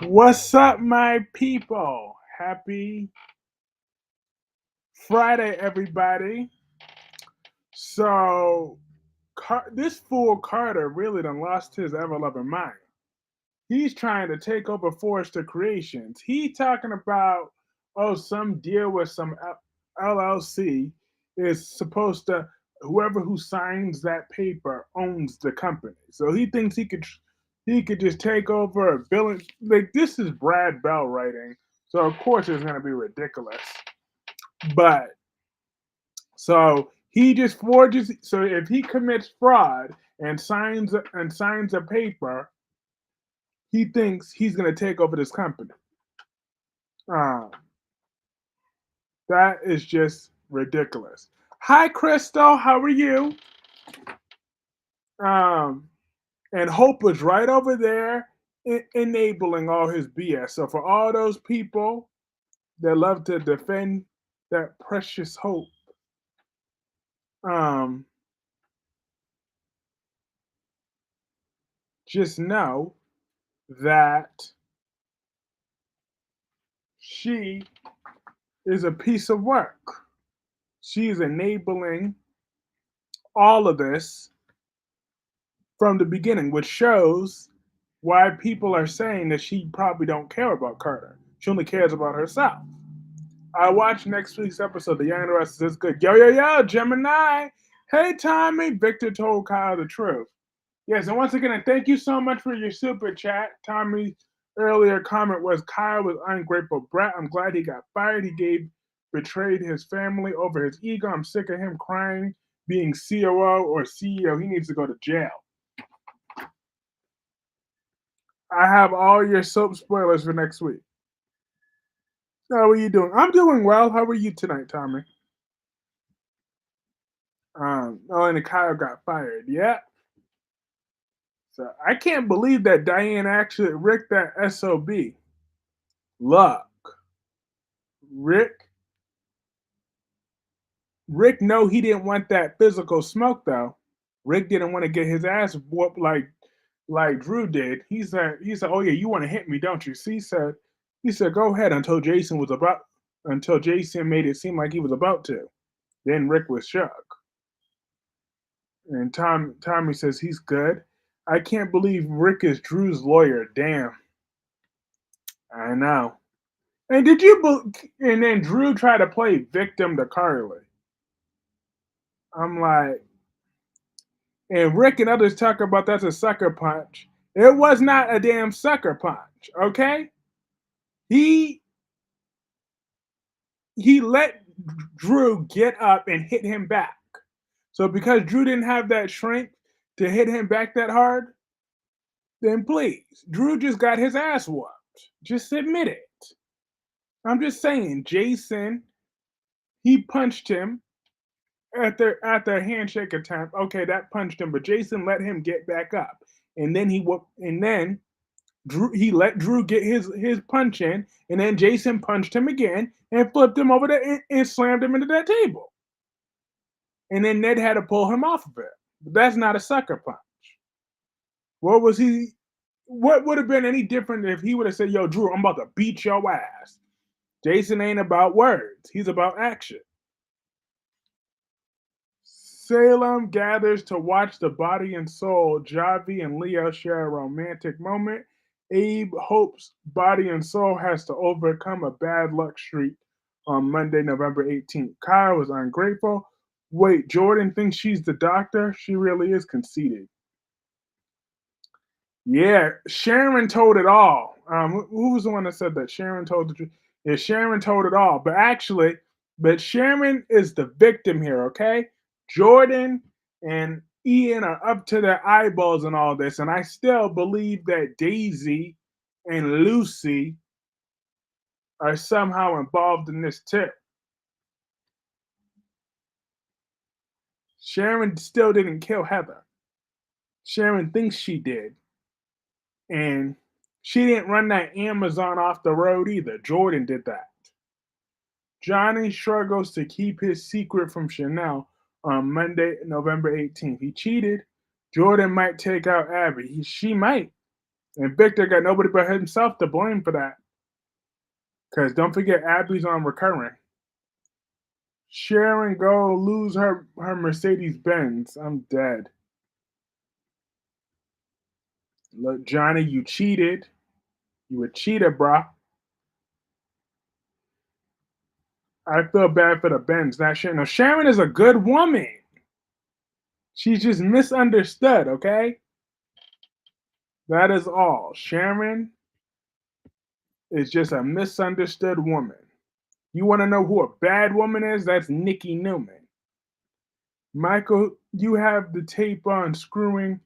What's up, my people? Happy Friday, everybody. So, this fool Carter really done lost his ever loving mind. He's trying to take over Forrester Creations. He talking about, some deal with some LLC is supposed to, whoever who signs that paper owns the company. So he thinks he could just take over a billion. Like, this is Brad Bell writing, so of course it's going to be ridiculous. But so he just forges. So if he commits fraud and signs a paper, he thinks he's going to take over this company. Um, that is just ridiculous. Hi, Crystal. How are you? Um, and Hope was right over there enabling all his BS. So for all those people that love to defend that precious Hope, um, just know that she is a piece of work. She's enabling all of this from the beginning, which shows why people are saying that she probably don't care about Carter. She only cares about herself. I watched next week's episode. The Young and the Restless is good. Yo, yo, yo, Gemini. Hey, Tommy. Victor told Kyle the truth. Yes, and once again, thank you so much for your super chat. Tommy's earlier comment was Kyle was ungrateful brat. I'm glad he got fired. Betrayed his family over his ego. I'm sick of him crying, being COO or CEO. He needs to go to jail. I have all your soap spoilers for next week. How are you doing? I'm doing well. How are you tonight, Tommy? And Kyle got fired. Yeah. So I can't believe that Diane actually Rick that SOB. Look, Rick. Rick know he didn't want that physical smoke though. Rick didn't want to get his ass whooped like Drew did. He said, oh yeah, you want to hit me, don't you? See, he said, go ahead until Jason made it seem like he was about to. Then Rick was shook. And Tommy says he's good. I can't believe Rick is Drew's lawyer. Damn. I know. And and then Drew tried to play victim to Carly. I'm like, and Rick and others talk about that's a sucker punch. It was not a damn sucker punch, okay? He he let Drew get up and hit him back. So because Drew didn't have that strength to hit him back that hard, then please, Drew just got his ass whooped. Just admit it. I'm just saying, Jason, he punched him at the handshake attempt. Okay, that punched him, but Jason let him get back up, and then he let Drew get his punch in, and then Jason punched him again and flipped him over and slammed him into that table. And then Ned had to pull him off of it. But that's not a sucker punch. What was he? What would have been any different if he would have said, "Yo, Drew, I'm about to beat your ass." Jason ain't about words; he's about action. Salem gathers to watch the body and soul. Javi and Leo share a romantic moment. Abe hopes body and soul has to overcome a bad luck streak on Monday, November 18th. Kyle was ungrateful. Wait, Jordan thinks she's the doctor? She really is conceited. Yeah, Sharon told it all. Who was the one that said that? Sharon told the truth. Yeah, Sharon told it all. But Sharon is the victim here, okay? Jordan and Ian are up to their eyeballs in all this, and I still believe that Daisy and Lucy are somehow involved in this too. Sharon still didn't kill Heather. Sharon thinks she did, and she didn't run that Amazon off the road either. Jordan did that. Johnny struggles to keep his secret from Chanel on Monday, November 18th. He cheated. Jordan might take out Abby. She might. And Victor got nobody but himself to blame for that. Because don't forget, Abby's on recurring. Sharon go lose her Mercedes Benz. I'm dead. Look, Johnny, you cheated. You a cheater, bruh. I feel bad for the Benz, not Sharon. No, Sharon is a good woman. She's just misunderstood, okay? That is all. Sharon is just a misunderstood woman. You want to know who a bad woman is? That's Nikki Newman. Michael, you have the tape on screwing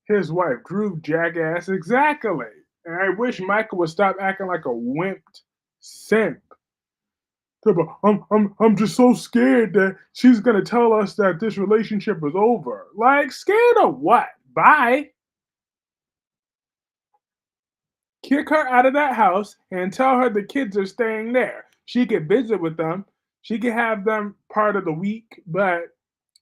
his wife, Drew jackass. Exactly. And I wish Michael would stop acting like a wimped simp. I'm just so scared that she's gonna tell us that this relationship is over. Like, scared of what? Bye. Kick her out of that house and tell her the kids are staying there. She could visit with them. She could have them part of the week, but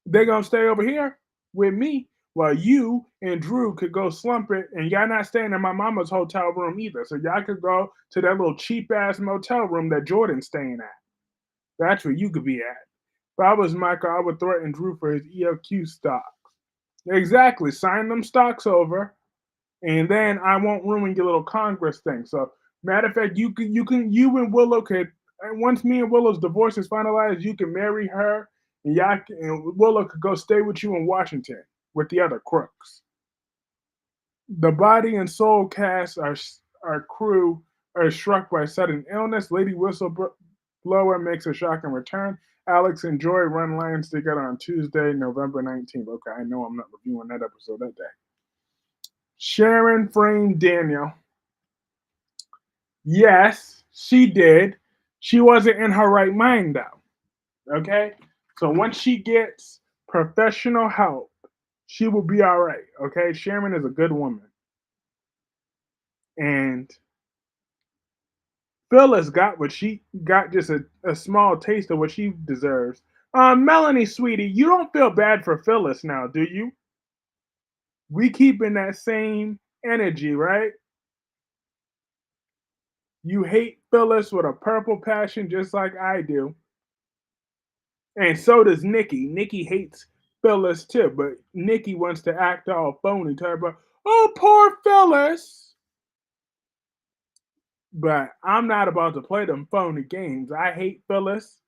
they're gonna stay over here with me while you and Drew could go slump it, and y'all not staying in my mama's hotel room either. So y'all could go to that little cheap ass motel room that Jordan's staying at. That's where you could be at. If I was Michael, I would threaten Drew for his ELQ stock. Exactly. Sign them stocks over, and then I won't ruin your little Congress thing. So, matter of fact, you and Willow could. And once me and Willow's divorce is finalized, you can marry her, and and Willow could go stay with you in Washington with the other crooks. The body and soul cast our crew are struck by sudden illness. Lady Whistleblower makes a shocking return. Alex and Joy run lines together on Tuesday, November 19th. Okay, I know I'm not reviewing that episode that day. Sharon framed Daniel. Yes, she did. She wasn't in her right mind, though. Okay? So once she gets professional help, she will be all right. Okay? Sharon is a good woman. And Phyllis got what she got, just a small taste of what she deserves. Melanie, sweetie, you don't feel bad for Phyllis now, do you? We keeping that same energy, right? You hate Phyllis with a purple passion just like I do. And so does Nikki. Nikki hates Phyllis too, but Nikki wants to act all phony, tell her about, oh, poor Phyllis. But I'm not about to play them phony games. I hate Phyllis,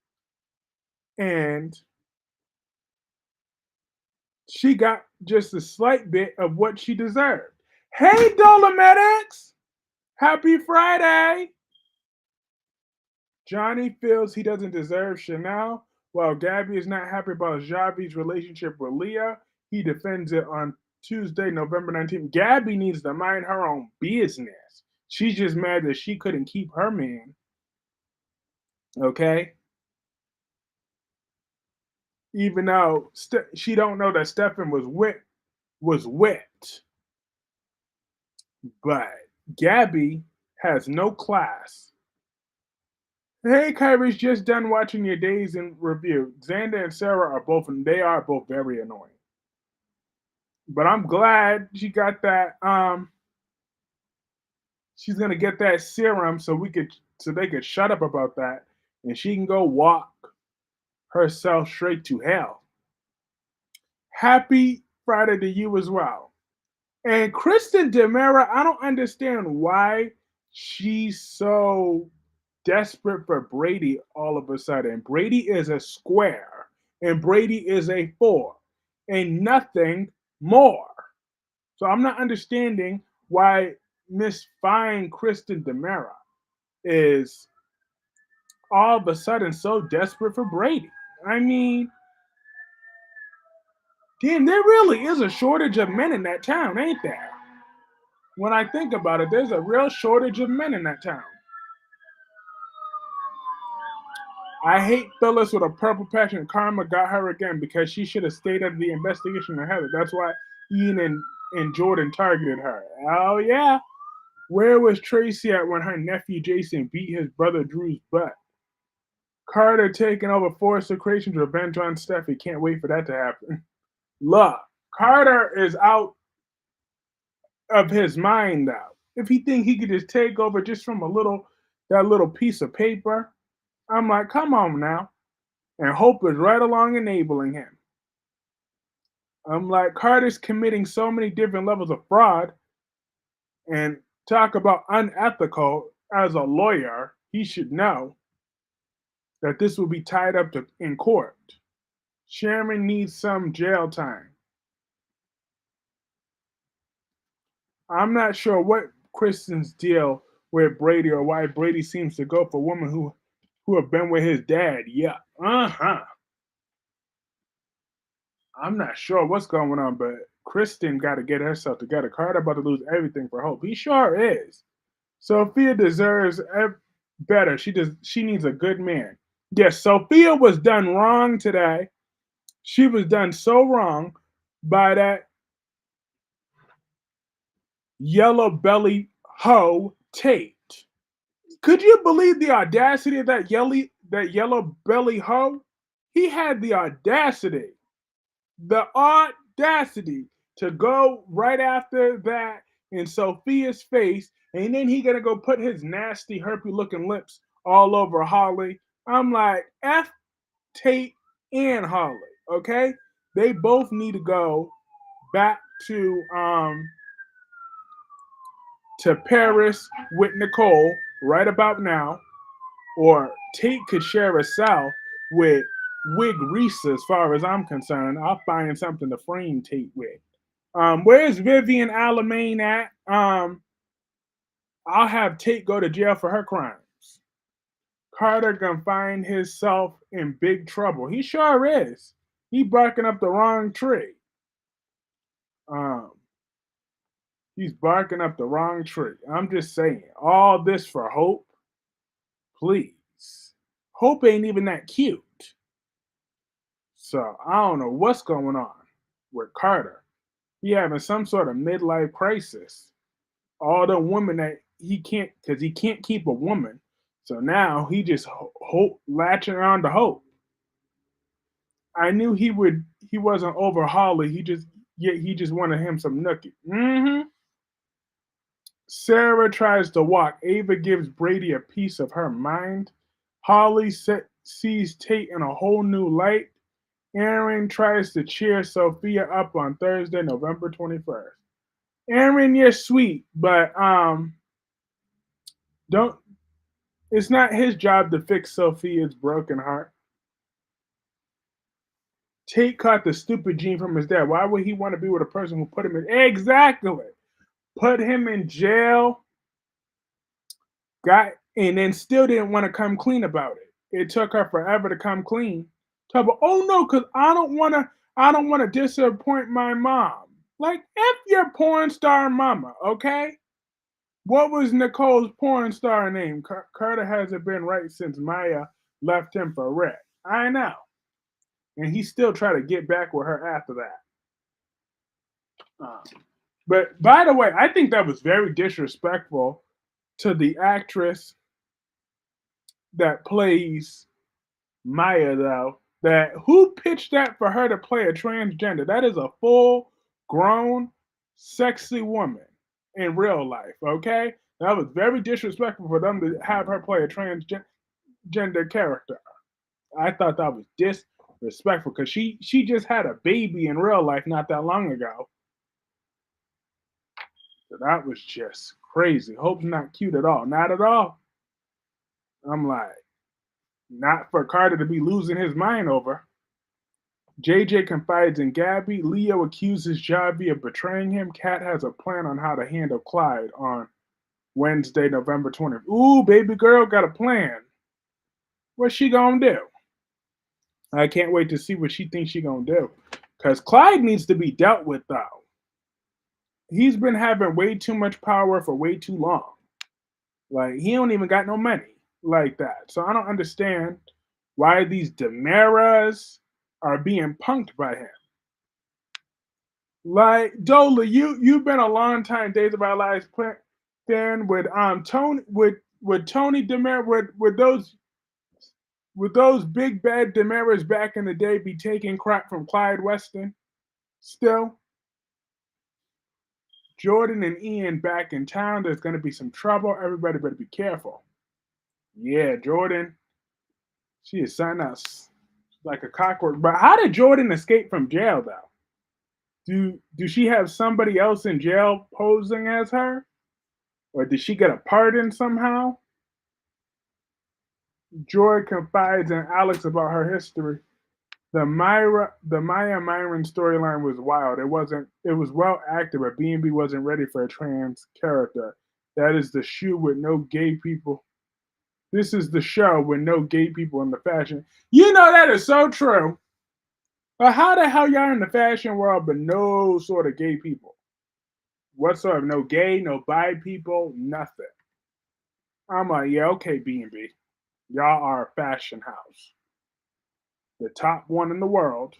and she got just a slight bit of what she deserved. Hey, Dolomedics! Happy Friday! Johnny feels he doesn't deserve Chanel, while Gabby is not happy about Javi's relationship with Leah. He defends it on Tuesday, November 19th. Gabby needs to mind her own business. She's just mad that she couldn't keep her man. Okay? Even though she don't know that Stefan was wet. But Gabby has no class. Hey, Kyrie's just done watching your days in review. Xander and Sarah are both very annoying. But I'm glad she got that. She's gonna get that serum so they could shut up about that, and she can go walk herself straight to hell. Happy Friday to you as well. And Kristen Demera, I don't understand why she's so desperate for Brady all of a sudden. Brady is a square, and Brady is a four, and nothing more. So I'm not understanding why Miss Fine Kristen Demera is all of a sudden so desperate for Brady. I mean, damn, there really is a shortage of men in that town, ain't there? When I think about it, there's a real shortage of men in that town. I hate Phyllis with a purple passion. Karma got her again because she should have stayed at the investigation and Heather. That's why Ian and Jordan targeted her. Oh, yeah. Where was Tracy at when her nephew Jason beat his brother Drew's butt? Carter taking over Forrester Creations' revenge on Steffi. Can't wait for that to happen. Look, Carter is out of his mind now. if he think he could just take over just from a little that little piece of paper. I'm like, come on now. And Hope is right along enabling him. I'm like, Carter's committing so many different levels of fraud and talk about unethical as a lawyer. He should know that this will be tied up in court. Sherman needs some jail time. I'm not sure what Kristen's deal with Brady or why Brady seems to go for women who have been with his dad. Yeah. Uh-huh. I'm not sure what's going on, but Kristen got to get herself together. Carter about to lose everything for Hope. He sure is. Sophia deserves better. She needs a good man. Yes, Sophia was done wrong today. She was done so wrong by that yellow belly hoe Tate. Could you believe the audacity of that yellow belly hoe? He had the audacity to go right after that in Sophia's face, and then he gonna go put his nasty herpy looking lips all over Holly. I'm like, F Tate and Holly, okay? They both need to go back to Paris with Nicole right about now, or Tate could share a cell with Wig Risa, as far as I'm concerned. I'll find something to frame Tate with. Where's Vivian Alamain at? I'll have Tate go to jail for her crimes. Carter gonna find himself in big trouble. He sure is. He barking up the wrong tree. Um, he's barking up the wrong tree. I'm just saying. All this for Hope, please. Hope ain't even that cute. So I don't know what's going on with Carter. He having some sort of midlife crisis. All the women that he can't, because he can't keep a woman. So now he just hope latching on to Hope. I knew he would. He wasn't over Holly. He just wanted him some nookie. Mm-hmm. Sarah tries to walk. Ava gives Brady a piece of her mind. Holly sees Tate in a whole new light. Aaron tries to cheer Sophia up on Thursday, November 21st. Aaron, you're sweet, but don't. It's not his job to fix Sophia's broken heart. Tate caught the stupid gene from his dad. Why would he want to be with a person who put him in exactly put him in jail? Got and then still didn't want to come clean about it. It took her forever to come clean. Talk about, oh no, because I don't want to disappoint my mom. Like F your porn star mama, okay? What was Nicole's porn star name? Carter hasn't been right since Maya left him for Rick. I know. And he still tried to get back with her after that. Um, but by the way, I think that was very disrespectful to the actress that plays Maya, though. That who pitched that for her to play a transgender? That is a full grown, sexy woman in real life, okay? That was very disrespectful for them to have her play a transgender character. I thought that was disrespectful because she just had a baby in real life not that long ago. So that was just crazy. Hope's not cute at all. Not at all. I'm like, not for Carter to be losing his mind over. JJ confides in Gabby. Leo accuses Javi of betraying him. Kat has a plan on how to handle Clyde on Wednesday, November 20th. Ooh, baby girl got a plan. What's she gonna do? I can't wait to see what she thinks she gonna do. Cause Clyde needs to be dealt with though. He's been having way too much power for way too long. Like he don't even got no money like that. So I don't understand why these Demaras are being punked by him. Like Dola, you've been a long time Days of Our Lives fan with Tony with Tony Demar with those big bad Demaras back in the day be taking crap from Clyde Weston still. Jordan and Ian back in town. There's going to be some trouble. Everybody better be careful. Yeah, Jordan, she is something else. Like a cockroach. But how did Jordan escape from jail, though? Do she have somebody else in jail posing as her? Or did she get a pardon somehow? Joy confides in Alex about her history. The Maya Myron storyline was wild. It was well acted, but B&B wasn't ready for a trans character. That is the shoe with no gay people. This is the show with no gay people in the fashion. You know that is so true. But how the hell y'all in the fashion world but no sort of gay people? Whatsoever. No gay, no bi people, nothing. I'm like, yeah, okay, B&B. Y'all are a fashion house. The top one in the world.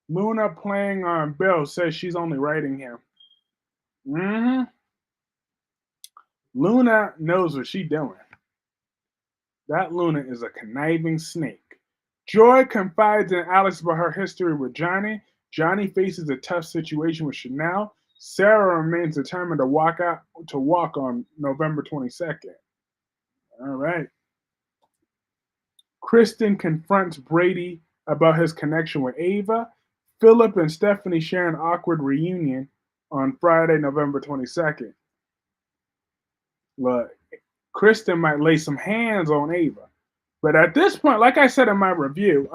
Luna playing on Bill says she's only writing him. Hmm. Luna knows what she's doing. That Luna is a conniving snake. Joy confides in Alex about her history with Johnny. Johnny faces a tough situation with Chanel. Sarah remains determined to walk on November 22nd. All right. Kristen confronts Brady about his connection with Ava. Philip and Stephanie share an awkward reunion on Friday, November 22nd. Look, Kristen might lay some hands on Ava. But at this point, like I said in my review,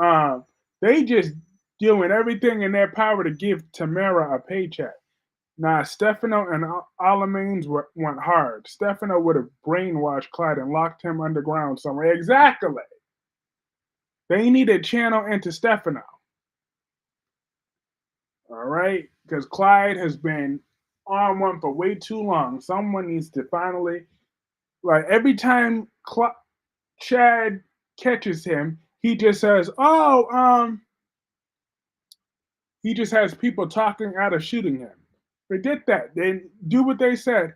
they just doing everything in their power to give Tamara a paycheck. Now, Stefano and Alamains went hard. Stefano would have brainwashed Clyde and locked him underground somewhere. Exactly. They need a channel into Stefano. All right? Because Clyde has been on one for way too long. Someone needs to finally, like, every time Chad catches him, he just says, he just has people talking out of shooting him. Forget that. Then do what they said.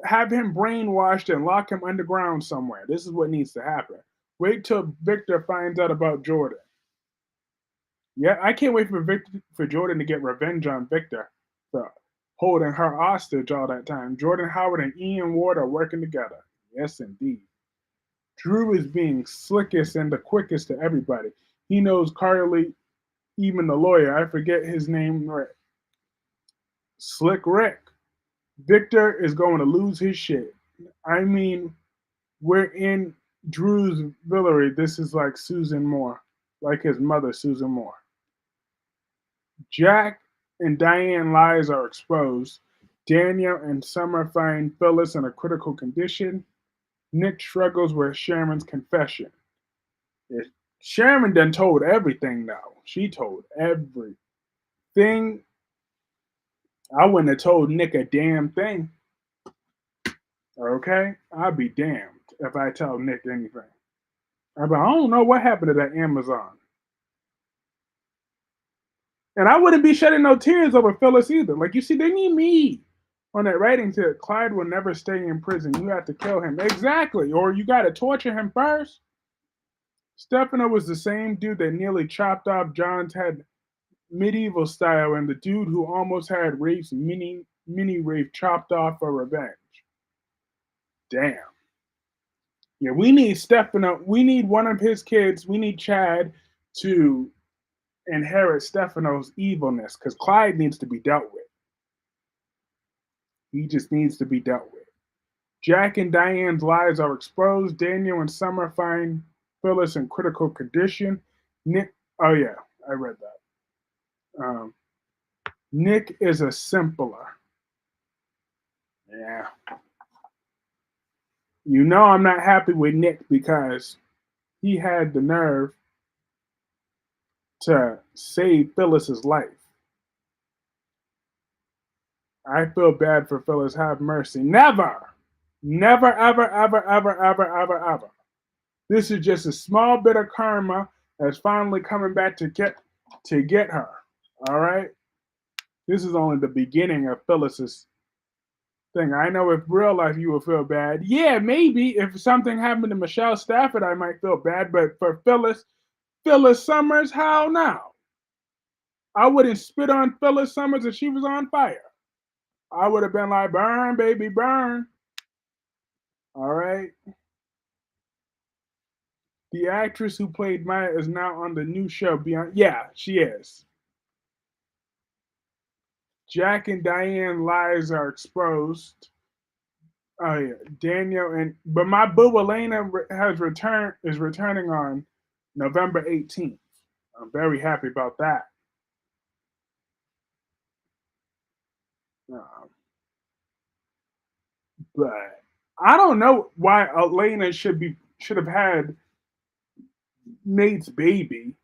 Have him brainwashed and lock him underground somewhere. This is what needs to happen. Wait till Victor finds out about Jordan. Yeah, I can't wait for Jordan to get revenge on Victor for holding her hostage all that time. Jordan Howard and Ian Ward are working together. Yes, indeed. Drew is being slickest and the quickest to everybody. He knows Carly, even the lawyer. I forget his name. Right. Slick Rick. Victor is going to lose his shit. I mean, we're in Drew's Villery. This is like Susan Moore, like his mother, Susan Moore. Jack and Diane lies are exposed. Daniel and Summer find Phyllis in a critical condition. Nick struggles with Sharon's confession. Sharon done told everything now. She told everything. I wouldn't have told Nick a damn thing. Okay? I'll be damned if I tell Nick anything. I don't know what happened to that Amazon. And I wouldn't be shedding no tears over Phyllis either. Like, you see, they need me on that writing tip. Clyde will never stay in prison. You have to kill him. Exactly. Or you got to torture him first. Stefano was the same dude that nearly chopped off John's head medieval style and the dude who almost had Rafe's mini Rafe chopped off for revenge. Damn. Yeah, we need Stefano. We need one of his kids. We need Chad to inherit Stefano's evilness because Clyde needs to be dealt with. He just needs to be dealt with. Jack and Diane's lies are exposed. Daniel and Summer find Phyllis in critical condition. Nick, oh yeah, I read that. Nick is a simpler. Yeah. You know I'm not happy with Nick because he had the nerve to save Phyllis's life. I feel bad for Phyllis. Have mercy. Never. Never, ever, ever, ever, ever, ever, ever. This is just a small bit of karma that's finally coming back to get her. All right? This is only the beginning of Phyllis's thing. I know if real life you will feel bad. Yeah, maybe if something happened to Michelle Stafford, I might feel bad. But for Phyllis Summers, how now? I wouldn't spit on Phyllis Summers if she was on fire. I would have been like, burn, baby, burn. All right. The actress who played Maya is now on the new show Beyond. Yeah, she is. Jack and Diane lies are exposed. Oh yeah, Daniel and but my boo Elena has returned is returning on November 18th. I'm very happy about that. Um, but I don't know why Elena should have had Nate's baby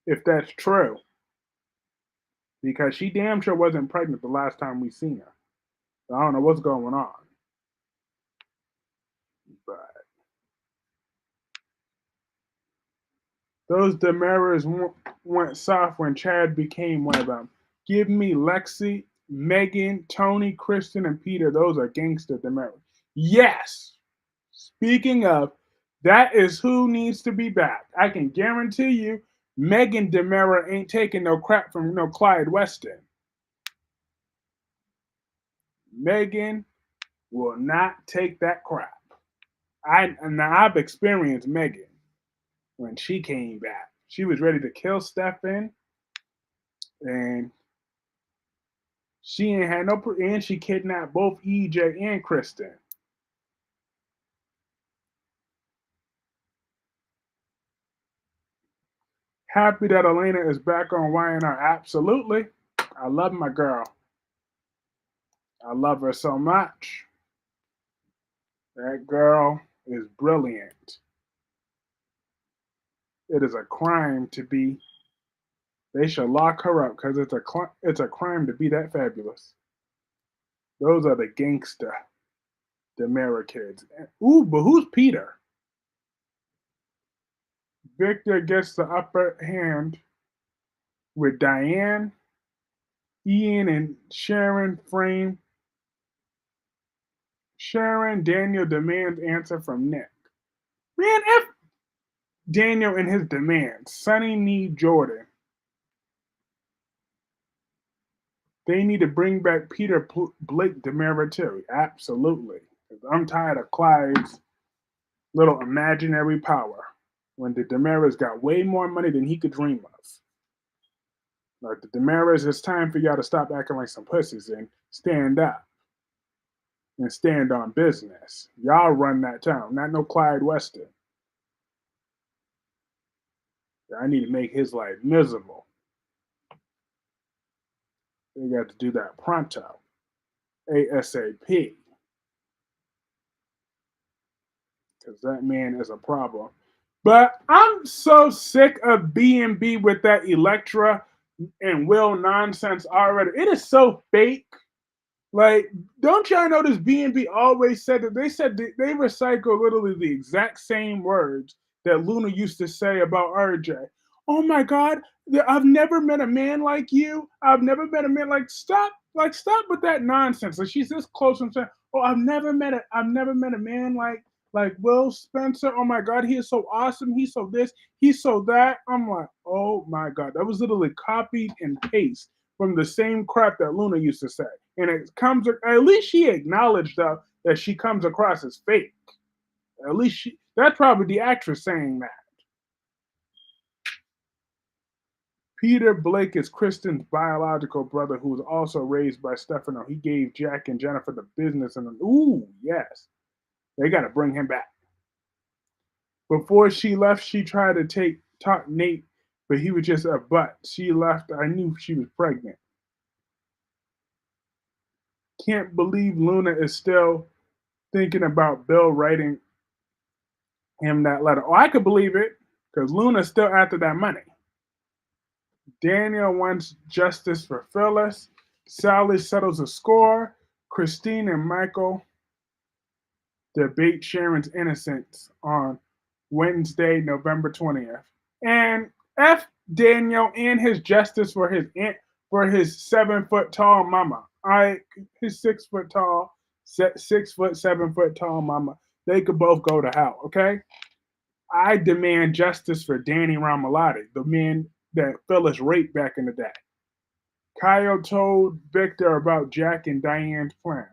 if that's true because she damn sure wasn't pregnant the last time we seen her. So I don't know what's going on. But those Demaras went soft when Chad became one of them. Give me Lexi, Megan, Tony, Kristen, and Peter. Those are gangster Demaras. Yes. Speaking of, that is who needs to be back. I can guarantee you, Megan Demera ain't taking no crap from no Clyde Weston. Megan will not take that crap. I've experienced Megan when she came back. She was ready to kill Stefan, and she ain't had no. And she kidnapped both EJ and Kristen. Happy that Elena is back on YNR. Absolutely, I love my girl. I love her so much. That girl is brilliant. It is a crime to be. They should lock her up because it's a crime to be that fabulous. Those are the gangster Demera kids. Ooh, but who's Peter? Victor gets the upper hand with Diane, Ian, and Sharon frame. Sharon, Daniel demands answer from Nick. Man, F Daniel and his demands. Sonny need Jordan. They need to bring back Peter Blake Demera too. Absolutely. I'm tired of Clyde's little imaginary power when the Demaras got way more money than he could dream of. Like the Demaras, it's time for y'all to stop acting like some pussies and stand up and stand on business. Y'all run that town, not no Clyde Weston. I need to make his life miserable. They got to do that pronto, ASAP, because that man is a problem. But I'm so sick of B&B with that Electra and Will nonsense already. It is so fake. Like, don't y'all notice B&B always said that they recycle literally the exact same words that Luna used to say about RJ. Oh my God, I've never met a man like you. I've never met a man stop with that nonsense. Like she's this close and saying, oh, I've never met a man like Will Spencer. Oh my God, he is so awesome. He's so this, he's so that. I'm like, oh my God, that was literally copied and paste from the same crap that Luna used to say. And it comes, at least she acknowledged that she comes across as fake. At least that's probably the actress saying that. Peter Blake is Kristen's biological brother who was also raised by Stefano. He gave Jack and Jennifer the business and ooh, yes. They got to bring him back. Before she left, she tried to talk Nate, but he was just a butt. She left. I knew she was pregnant. Can't believe Luna is still thinking about Bill writing him that letter. Oh, I could believe it because Luna's still after that money. Daniel wants justice for Phyllis. Sally settles a score. Christine and Michael debate Sharon's innocence on Wednesday, November 20th. And F Daniel and his justice for his 7 foot tall mama. His 6 foot tall, 6 foot, 7 foot tall mama. They could both go to hell, okay? I demand justice for Danny Ramalotti, the man that Phyllis raped back in the day. Kyle told Victor about Jack and Diane's plan.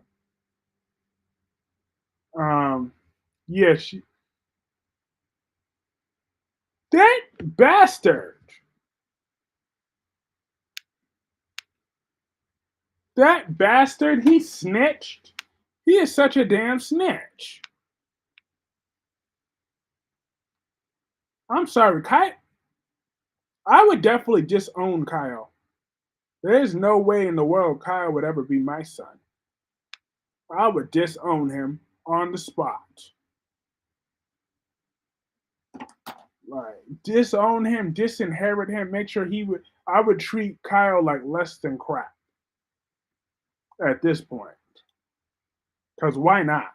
Um, yeah, that bastard, he snitched. He is such a damn snitch. I'm sorry, Kyle. I would definitely disown Kyle. There's no way in the world Kyle would ever be my son. I would disown him on the spot. Like disown him, disinherit him, make sure he would. I would treat Kyle like less than crap at this point. Cause why not?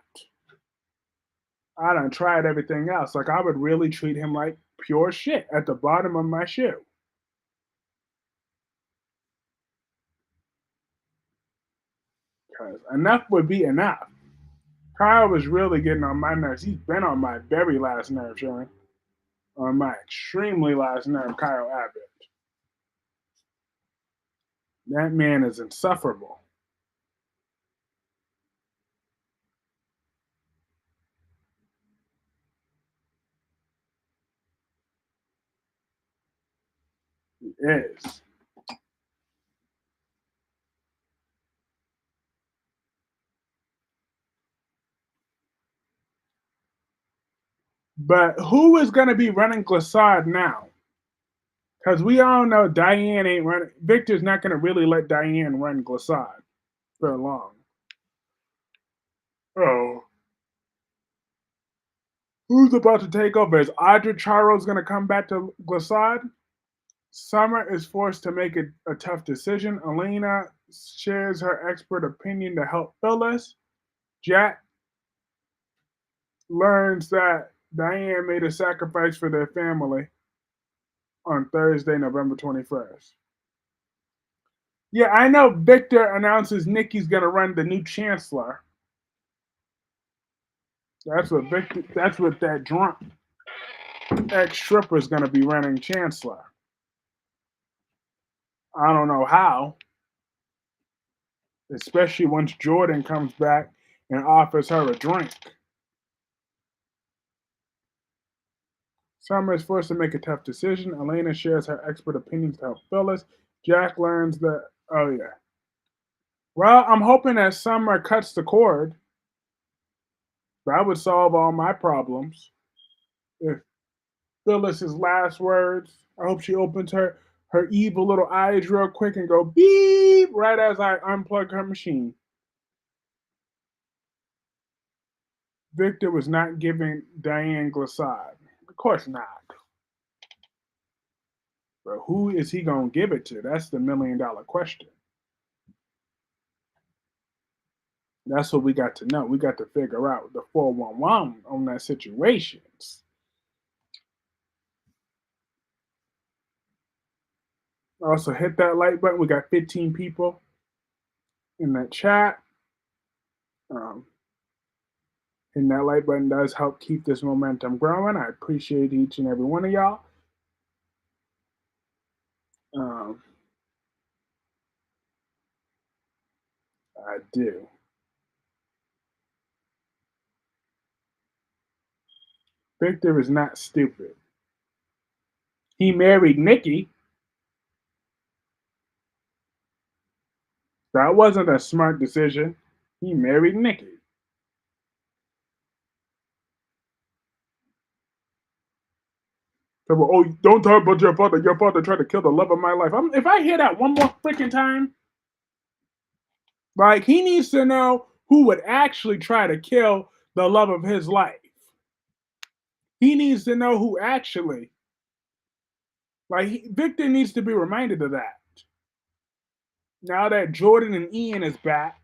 I done tried everything else. Like I would really treat him like pure shit at the bottom of my shoe. Cause enough would be enough. Kyle was really getting on my nerves. He's been on my very last nerve, Sharon. On my extremely last nerve, Kyle Abbott. That man is insufferable. He is. But who is going to be running Glissade now? Because we all know Diane ain't running. Victor's not going to really let Diane run Glissade for long. Oh. Who's about to take over? Is Audra Charo's going to come back to Glissade? Summer is forced to make a tough decision. Elena shares her expert opinion to help Phyllis. Jack learns that Diane made a sacrifice for their family on Thursday, November 21st. Yeah, I know Victor announces Nikki's going to run the new chancellor. That's what that drunk ex stripper is going to be running chancellor. I don't know how, especially once Jordan comes back and offers her a drink. Summer is forced to make a tough decision. Elena shares her expert opinions to help Phyllis. Jack learns that, oh yeah. Well, I'm hoping that Summer cuts the cord. That would solve all my problems. If Phyllis's last words, I hope she opens her evil little eyes real quick and go beep right as I unplug her machine. Victor was not giving Diane Glissade. Of course not. But who is he going to give it to? That's the $1 million question. That's what we got to know. We got to figure out the 411 on that situation. Also, hit that like button. We got 15 people in that chat. Um, hitting that like button does help keep this momentum growing. I appreciate each and every one of y'all. Um, I do. Victor is not stupid. He married Nikki. That wasn't a smart decision. He married Nikki. So, oh, don't talk about your father. Your father tried to kill the love of my life. If I hear that one more freaking time, like he needs to know who would actually try to kill the love of his life. He needs to know who actually. Victor needs to be reminded of that. Now that Jordan and Ian is back,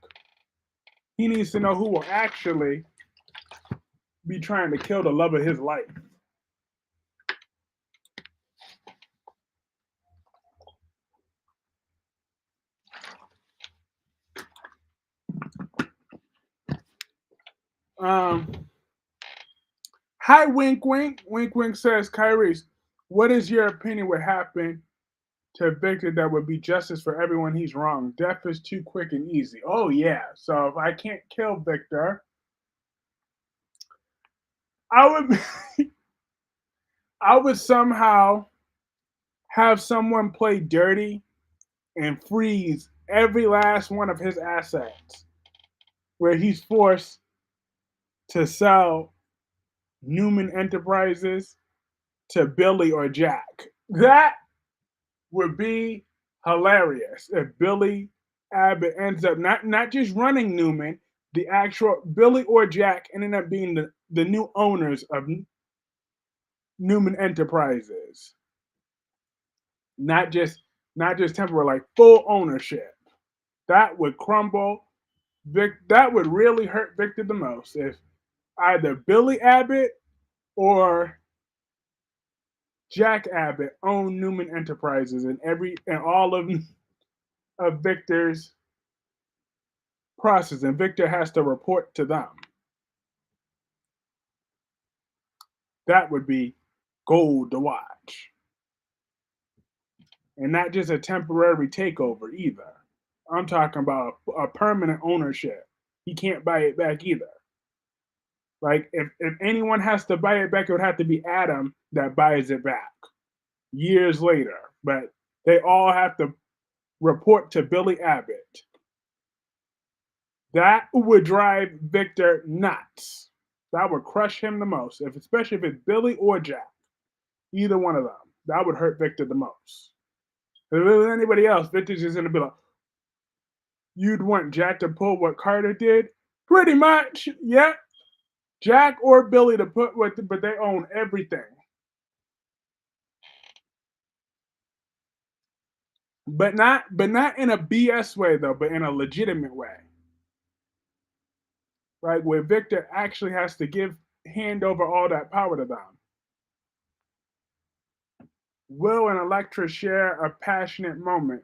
he needs to know who will actually be trying to kill the love of his life. Um, Hi, Wink Wink. Wink Wink says, Kyrie, what is your opinion what happened to Victor that would be justice for everyone he's wronged. Death is too quick and easy. Oh yeah. So if I can't kill Victor, I would I would somehow have someone play dirty and freeze every last one of his assets where he's forced to sell Newman Enterprises to Billy or Jack. That would be hilarious if Billy Abbott ends up not just running Newman, the actual Billy or Jack ended up being the new owners of Newman Enterprises. Not just temporary, like full ownership. That would crumble that would really hurt Victor the most if either Billy Abbott or Jack Abbott owned Newman Enterprises and all of Victor's process, and Victor has to report to them. That would be gold to watch. And not just a temporary takeover either. I'm talking about a permanent ownership. He can't buy it back either. Like if anyone has to buy it back, it would have to be Adam that buys it back years later. But they all have to report to Billy Abbott. That would drive Victor nuts. That would crush him the most, especially if it's Billy or Jack. Either one of them. That would hurt Victor the most. If it was anybody else, Victor's just gonna be like, you'd want Jack to pull what Carter did? Pretty much, yeah. Jack or Billy to put what, but they own everything. But not in a BS way though, but in a legitimate way. Right, where Victor actually has to hand over all that power to them. Will and Elektra share a passionate moment.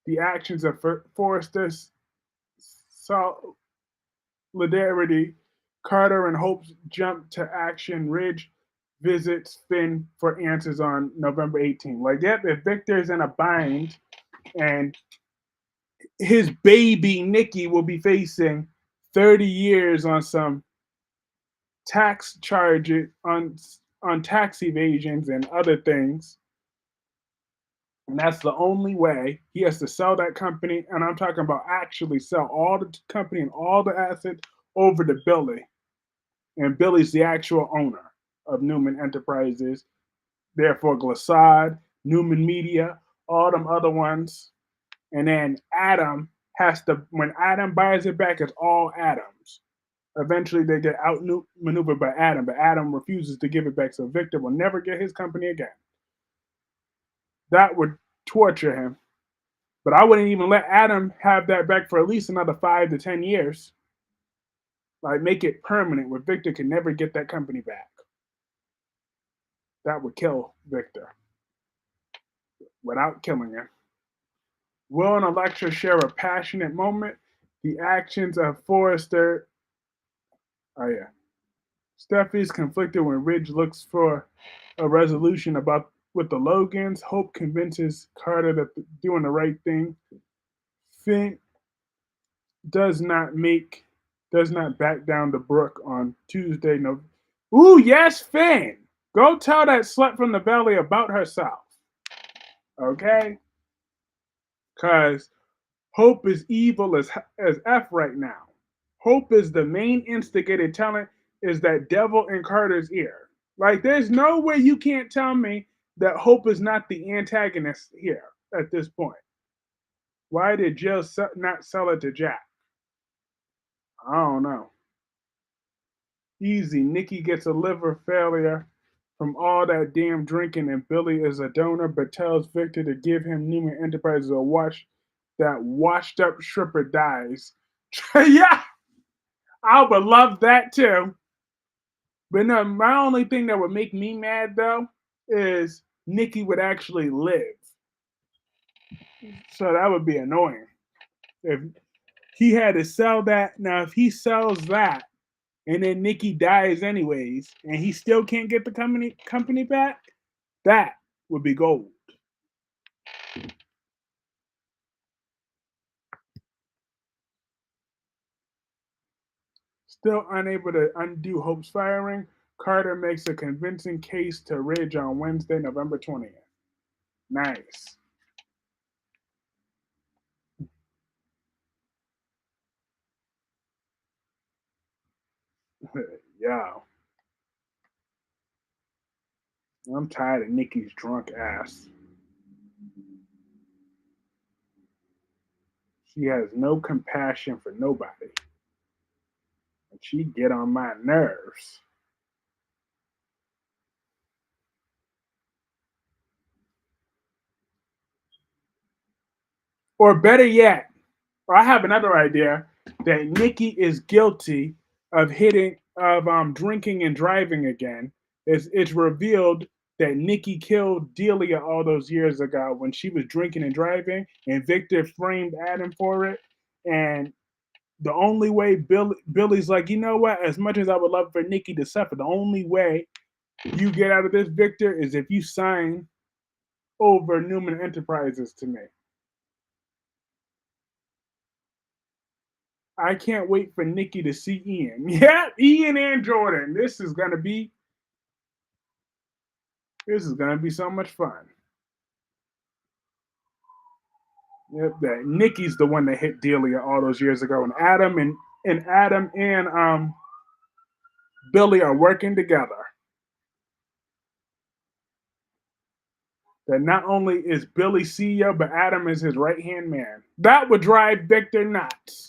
The actions of Forrester's solidarity. Carter and Hope's jump to action. Ridge visits Finn for answers on November 18th. Like, yep, if Victor's in a bind and his baby Nikki will be facing 30 years on some tax charges on tax evasions and other things. And that's the only way. He has to sell that company. And I'm talking about actually sell all the company and all the assets over to Billy. And Billy's the actual owner of Newman Enterprises. Therefore, Glissade, Newman Media, all them other ones. And then Adam when Adam buys it back, it's all Adam's. Eventually, they get outmaneuvered by Adam, but Adam refuses to give it back, so Victor will never get his company again. That would torture him. But I wouldn't even let Adam have that back for at least another 5 to 10 years. Like, make it permanent where Victor can never get that company back. That would kill Victor without killing him. Will and Elektra share a passionate moment. The actions of Forrester. Oh, yeah. Steffi's conflicted when Ridge looks for a resolution with the Logans. Hope convinces Carter that doing the right thing. Finn does not back down to Brooke on Tuesday. No. Ooh, yes, Finn. Go tell that slut from the valley about herself. Okay? Because Hope is evil as F right now. Hope is the main instigator telling is that devil in Carter's ear. Like, there's no way you can't tell me that Hope is not the antagonist here at this point. Why did Jill not sell it to Jack? I don't know. Easy. Nikki gets a liver failure from all that damn drinking, and Billy is a donor, but tells Victor to give him Newman Enterprises a watch. That washed up stripper dies. Yeah, I would love that too. But no, my only thing that would make me mad though is Nikki would actually live. So that would be annoying. If he had to sell that, now if he sells that and then Nikki dies anyways, and he still can't get the company back, that would be gold. Still unable to undo Hope's firing, Carter makes a convincing case to Ridge on Wednesday, November 20th. Nice. Yeah. I'm tired of Nikki's drunk ass. She has no compassion for nobody. And she get on my nerves. Or better yet, or I have another idea that Nikki is guilty of drinking and driving again. It's revealed that Nikki killed Delia all those years ago when she was drinking and driving, and Victor framed Adam for it. And the only way Billy's like, you know what? As much as I would love for Nikki to suffer, the only way you get out of this, Victor, is if you sign over Newman Enterprises to me. I can't wait for Nikki to see Ian. Yeah, Ian and Jordan. This is gonna be so much fun. Yep, that Nikki's the one that hit Delia all those years ago, and Adam and Billy are working together. That not only is Billy CEO, but Adam is his right hand man. That would drive Victor nuts.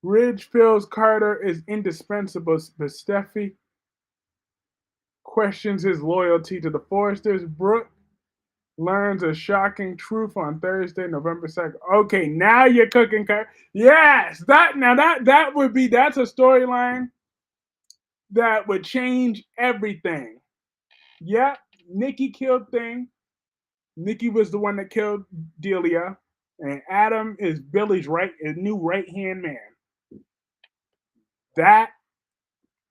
Ridge feels Carter is indispensable, but Steffi questions his loyalty to the Forresters. Brooke learns a shocking truth on Thursday, November 2nd. Okay, now you're cooking. Yes, that's a storyline that would change everything. Yep, Nikki killed Thing. Nikki was the one that killed Delia, and Adam is Billy's new right hand man. That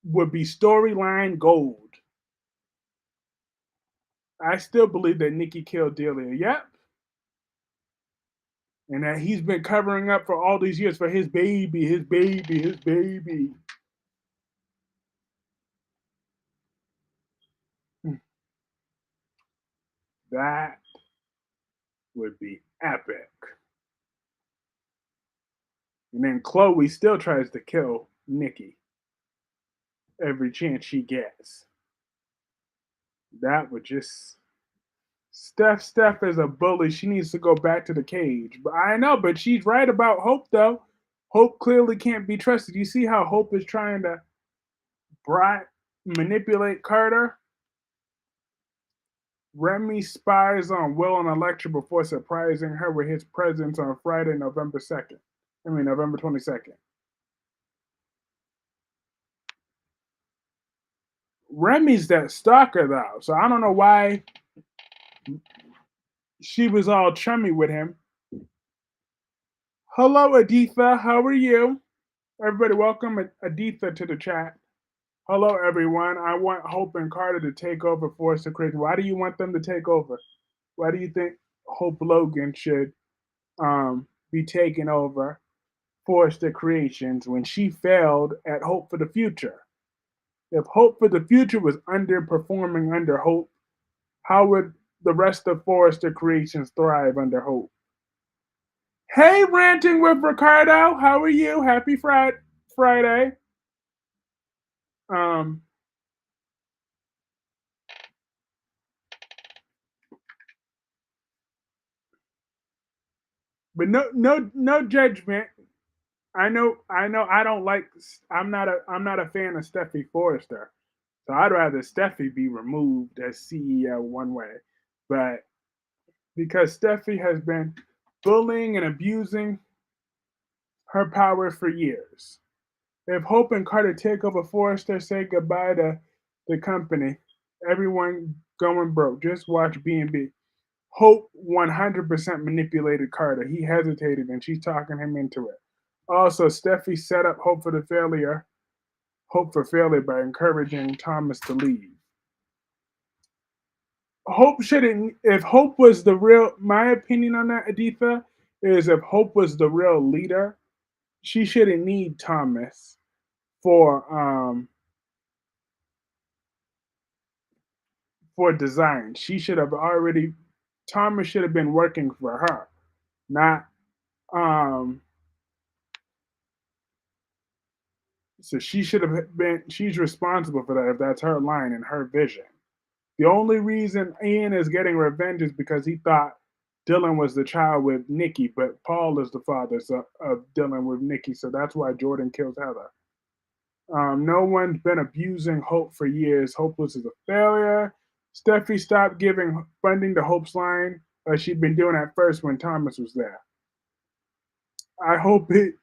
would be storyline gold. I still believe that Nikki killed Delia. Yep, and that he's been covering up for all these years for his baby, his baby, his baby. That would be epic. And then Chloe still tries to kill Nikki every chance she gets. That would just Steph is a bully. She needs to go back to the cage. But I know, but she's right about Hope though. Hope clearly can't be trusted. You see how Hope is trying to bribe, manipulate Carter? Remy spies on Will and Electra before surprising her with his presence on Friday, November 2nd. November 22nd. Remy's that stalker though, so I don't know why she was all chummy with him. Hello, Aditha. How are you? Everybody, welcome Aditha to the chat. Hello, everyone. I want Hope and Carter to take over Forrester Creation. Why do you want them to take over? Why do you think Hope Logan should be taking over Forrester Creations when she failed at Hope for the Future? If Hope for the Future was underperforming under Hope, how would the rest of Forrester Creations thrive under Hope? Hey, ranting with Ricardo. How are you? Happy Friday. Um, but no judgment. I know I don't like I'm not a fan of Steffi Forrester. So I'd rather Steffi be removed as CEO one way. But because Steffi has been bullying and abusing her power for years. If Hope and Carter take over Forrester, say goodbye to the company. Everyone going broke. Just watch B&B. Hope 100% manipulated Carter. He hesitated and she's talking him into it. Also, Steffi set up Hope for failure by encouraging Thomas to leave. Hope shouldn't, if Hope was the real, my opinion on that, Aditha, is if Hope was the real leader, she shouldn't need Thomas for for design. She should have already Thomas should have been working for her, not um so she should have been she's responsible for that if that's her line and her vision. The only reason Ian is getting revenge is because he thought Dylan was the child with Nikki, but Paul is the father of Dylan with Nikki, so that's why Jordan kills Heather. No one's been abusing Hope for years. Hopeless is a failure. Steffi stopped giving funding to Hope's line like she'd been doing at first when Thomas was there. I hope it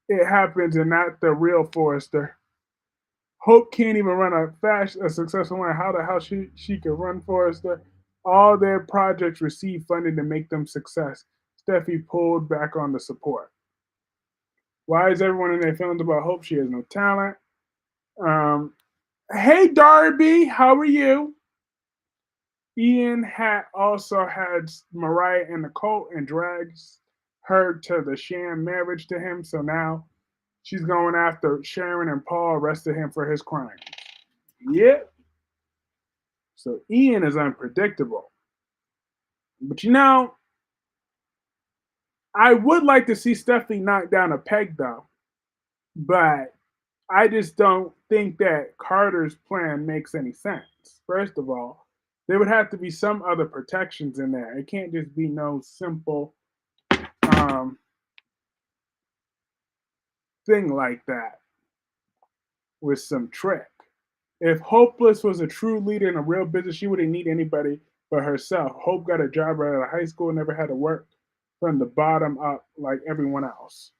it happens and not the real Forrester. Hope can't even run a successful line. How the hell she could run Forrester? All their projects receive funding to make them success. Steffi pulled back on the support. Why is everyone in their feelings about Hope? She has no talent. Um, hey Darby, how are you? Ian had also had Mariah in the cult and drags her to the sham marriage to him. So now she's going after Sharon and Paul arrested him for his crime. Yep. So Ian is unpredictable. But I would like to see Stephanie knock down a peg though. But I just don't think that Carter's plan makes any sense. First of all, there would have to be some other protections in there. It can't just be no simple um, thing like that with some trick. If Hopeless was a true leader in a real business, she wouldn't need anybody but herself. Hope got a job right out of high school, never had to work from the bottom up like everyone else.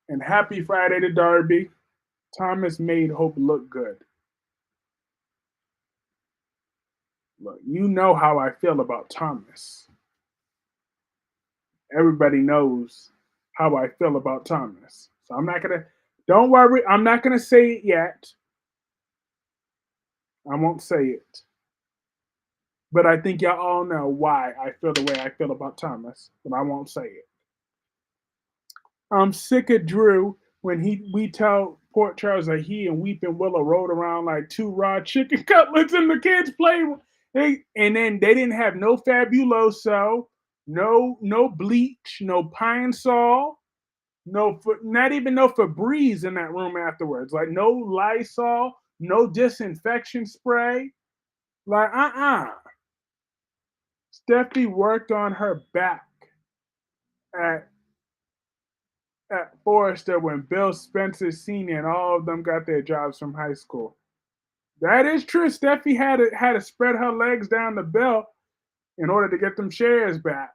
And happy Friday to Darby. Thomas made Hope look good. Look, you know how I feel about Thomas. Everybody knows how I feel about Thomas. So I'm not gonna don't worry, I'm not gonna say it yet. I won't say it. But I think y'all all know why I feel the way I feel about Thomas, but I won't say it. I'm sick of Drew when we tell Port Charles that he and Weeping Willow rode around like two raw chicken cutlets and the kids play. And then they didn't have no Fabuloso, no bleach, no Pine Sol, not even no Febreze in that room afterwards. Like no Lysol, no disinfection spray. Like Steffi worked on her back at Forrester when Bill Spencer Sr. and all of them got their jobs from high school. That is true. Steffi had to spread her legs down the Bill in order to get them shares back.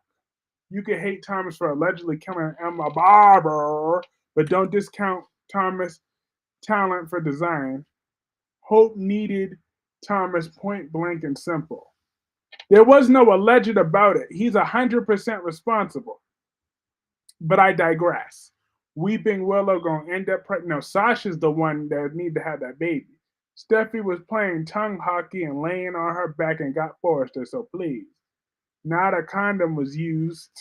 You can hate Thomas for allegedly killing Emma Barber, but don't discount Thomas' talent for design. Hope needed Thomas point blank and simple. There was no alleged about it. He's 100% responsible. But I digress. Weeping Willow gonna end up pregnant. No, Sasha's the one that need to have that baby. Steffi was playing tongue hockey and laying on her back and got Forrester, so please. Not a condom was used.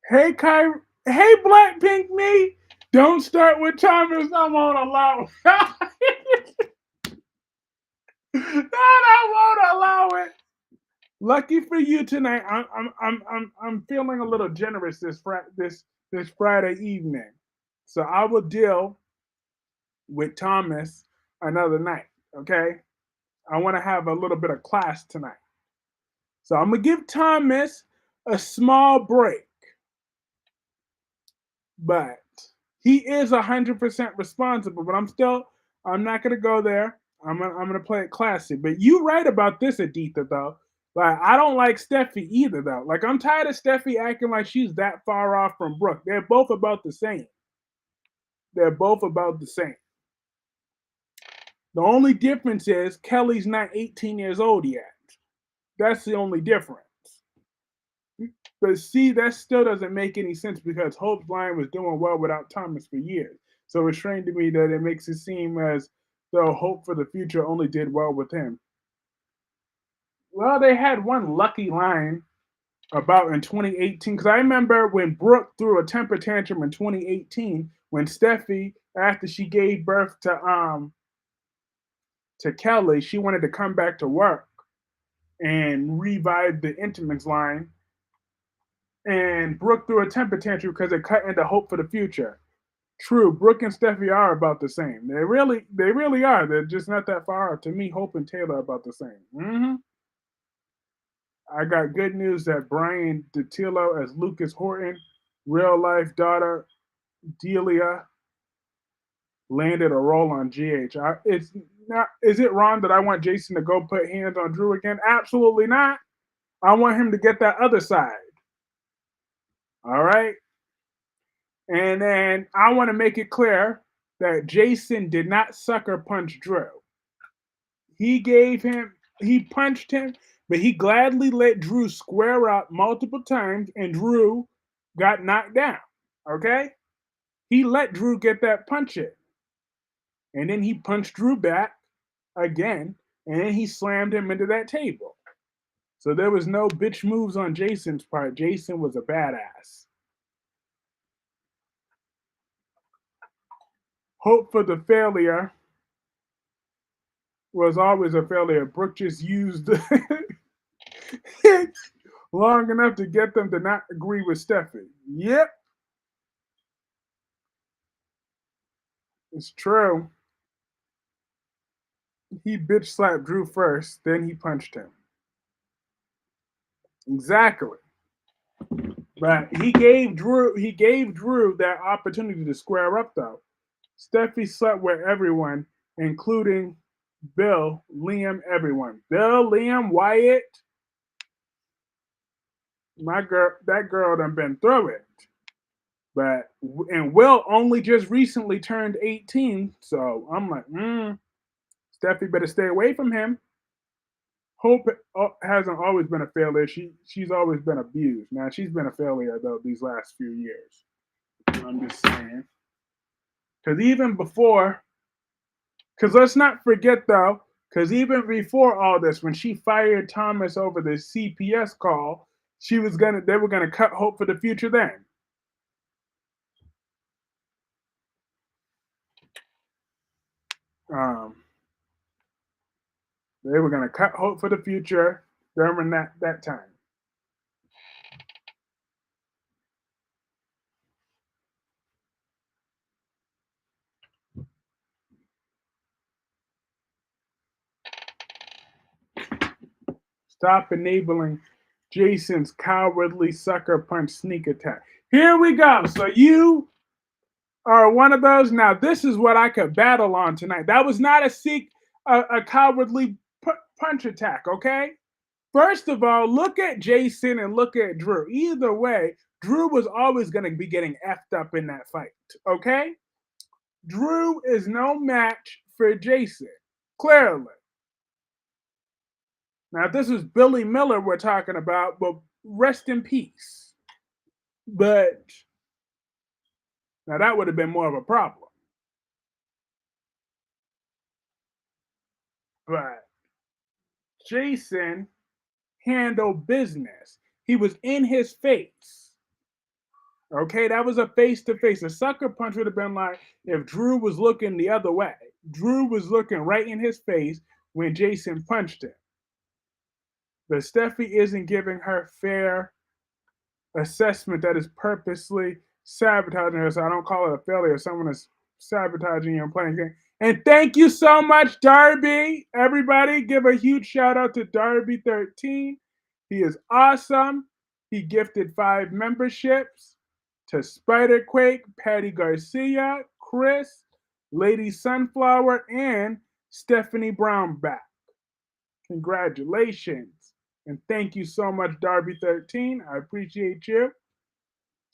Hey, hey, Blackpink me. Don't start with Thomas. I won't allow. I won't allow it. Lucky for you tonight. I'm feeling a little generous this Friday evening, so I will deal with Thomas another night. Okay, I want to have a little bit of class tonight, so I'm gonna give Thomas a small break, but he is 100% responsible. But I'm not gonna go there. I'm gonna play it classy. But you right about this, Aditha, though. Like I don't like Steffi either, though. Like I'm tired of Steffi acting like she's that far off from Brooke. They're both about the same. They're both about the same. The only difference is Kelly's not 18 years old yet. That's the only difference. But see, that still doesn't make any sense because Hope's line was doing well without Thomas for years. So it's strange to me that it makes it seem as though hope for the future only did well with him. Well, they had one lucky line about in 2018 because I remember when Brooke threw a temper tantrum in 2018 when Steffi, after she gave birth to Kelly, she wanted to come back to work and revive the Intimates line. And Brooke threw a temper tantrum because it cut into hope for the future. True, Brooke and Steffi are about the same. They really are. They're just not that far off. To me, Hope and Taylor are about the same. I got good news that Brian DiTillo as Lucas Horton, real life daughter Delia, landed a role on GH. It's not. Is it wrong that I want Jason to go put hands on Drew again? Absolutely not. I want him to get that other side. All right. And then I want to make it clear that Jason did not sucker punch Drew. He punched him, but he gladly let Drew square up multiple times, and Drew got knocked down. Okay? He let Drew get that punch in. And then he punched Drew back again, and then he slammed him into that table. So there was no bitch moves on Jason's part. Jason was a badass. Hope for the failure was always a failure. Brooke just used it long enough to get them to not agree with Steffi. Yep, it's true. He bitch slapped Drew first, then he punched him. Exactly. But he gave Drew that opportunity to square up though. Steffi slept with everyone, including Bill, Liam, everyone. Bill, Liam, Wyatt, my girl, that girl done been through it. But and Will only just recently turned 18, so I'm like, Steffi better stay away from him. Hope hasn't always been a failure. She's always been abused. Now she's been a failure though these last few years. I'm just saying. Because even before, because let's not forget though, because even before all this, when she fired Thomas over the CPS call, they were gonna cut Hope for the future then. Um, they were gonna cut Hope for the future during that time. Stop enabling Jason's cowardly sucker punch sneak attack. Here we go. So you are one of those. Now this is what I could battle on tonight. That was not a cowardly punch attack. Okay. First of all, look at Jason and look at Drew. Either way, Drew was always going to be getting effed up in that fight. Okay. Drew is no match for Jason. Clearly. Now, if this is Billy Miller we're talking about, well, rest in peace. But now that would have been more of a problem. But Jason handled business. He was in his face. Okay, that was a face to face. A sucker punch would have been like if Drew was looking the other way. Drew was looking right in his face when Jason punched him. But Steffi isn't giving her fair assessment that is purposely sabotaging her. So I don't call it a failure. Someone is sabotaging you and playing game. And thank you so much, Darby. Everybody, give a huge shout out to Darby13. He is awesome. He gifted 5 memberships to Spiderquake, Patty Garcia, Chris, Lady Sunflower, and Stephanie Brownback. Congratulations. And thank you so much, Darby13. I appreciate you.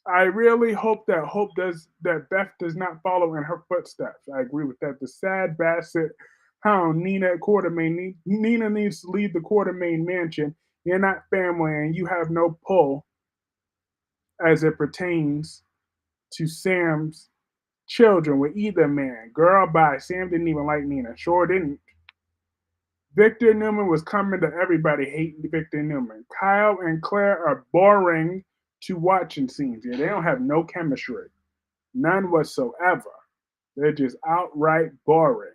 I really hope that Beth does not follow in her footsteps. I agree with that. The sad Bassett hound Nina needs to leave the Quartermain mansion. You're not family and you have no pull as it pertains to Sam's children with either man. Girl, bye. Sam didn't even like Nina. Sure didn't. Victor Newman was coming to everybody hating Victor Newman. Kyle and Claire are boring to watch in scenes. Yeah, they don't have no chemistry. None whatsoever. They're just outright boring.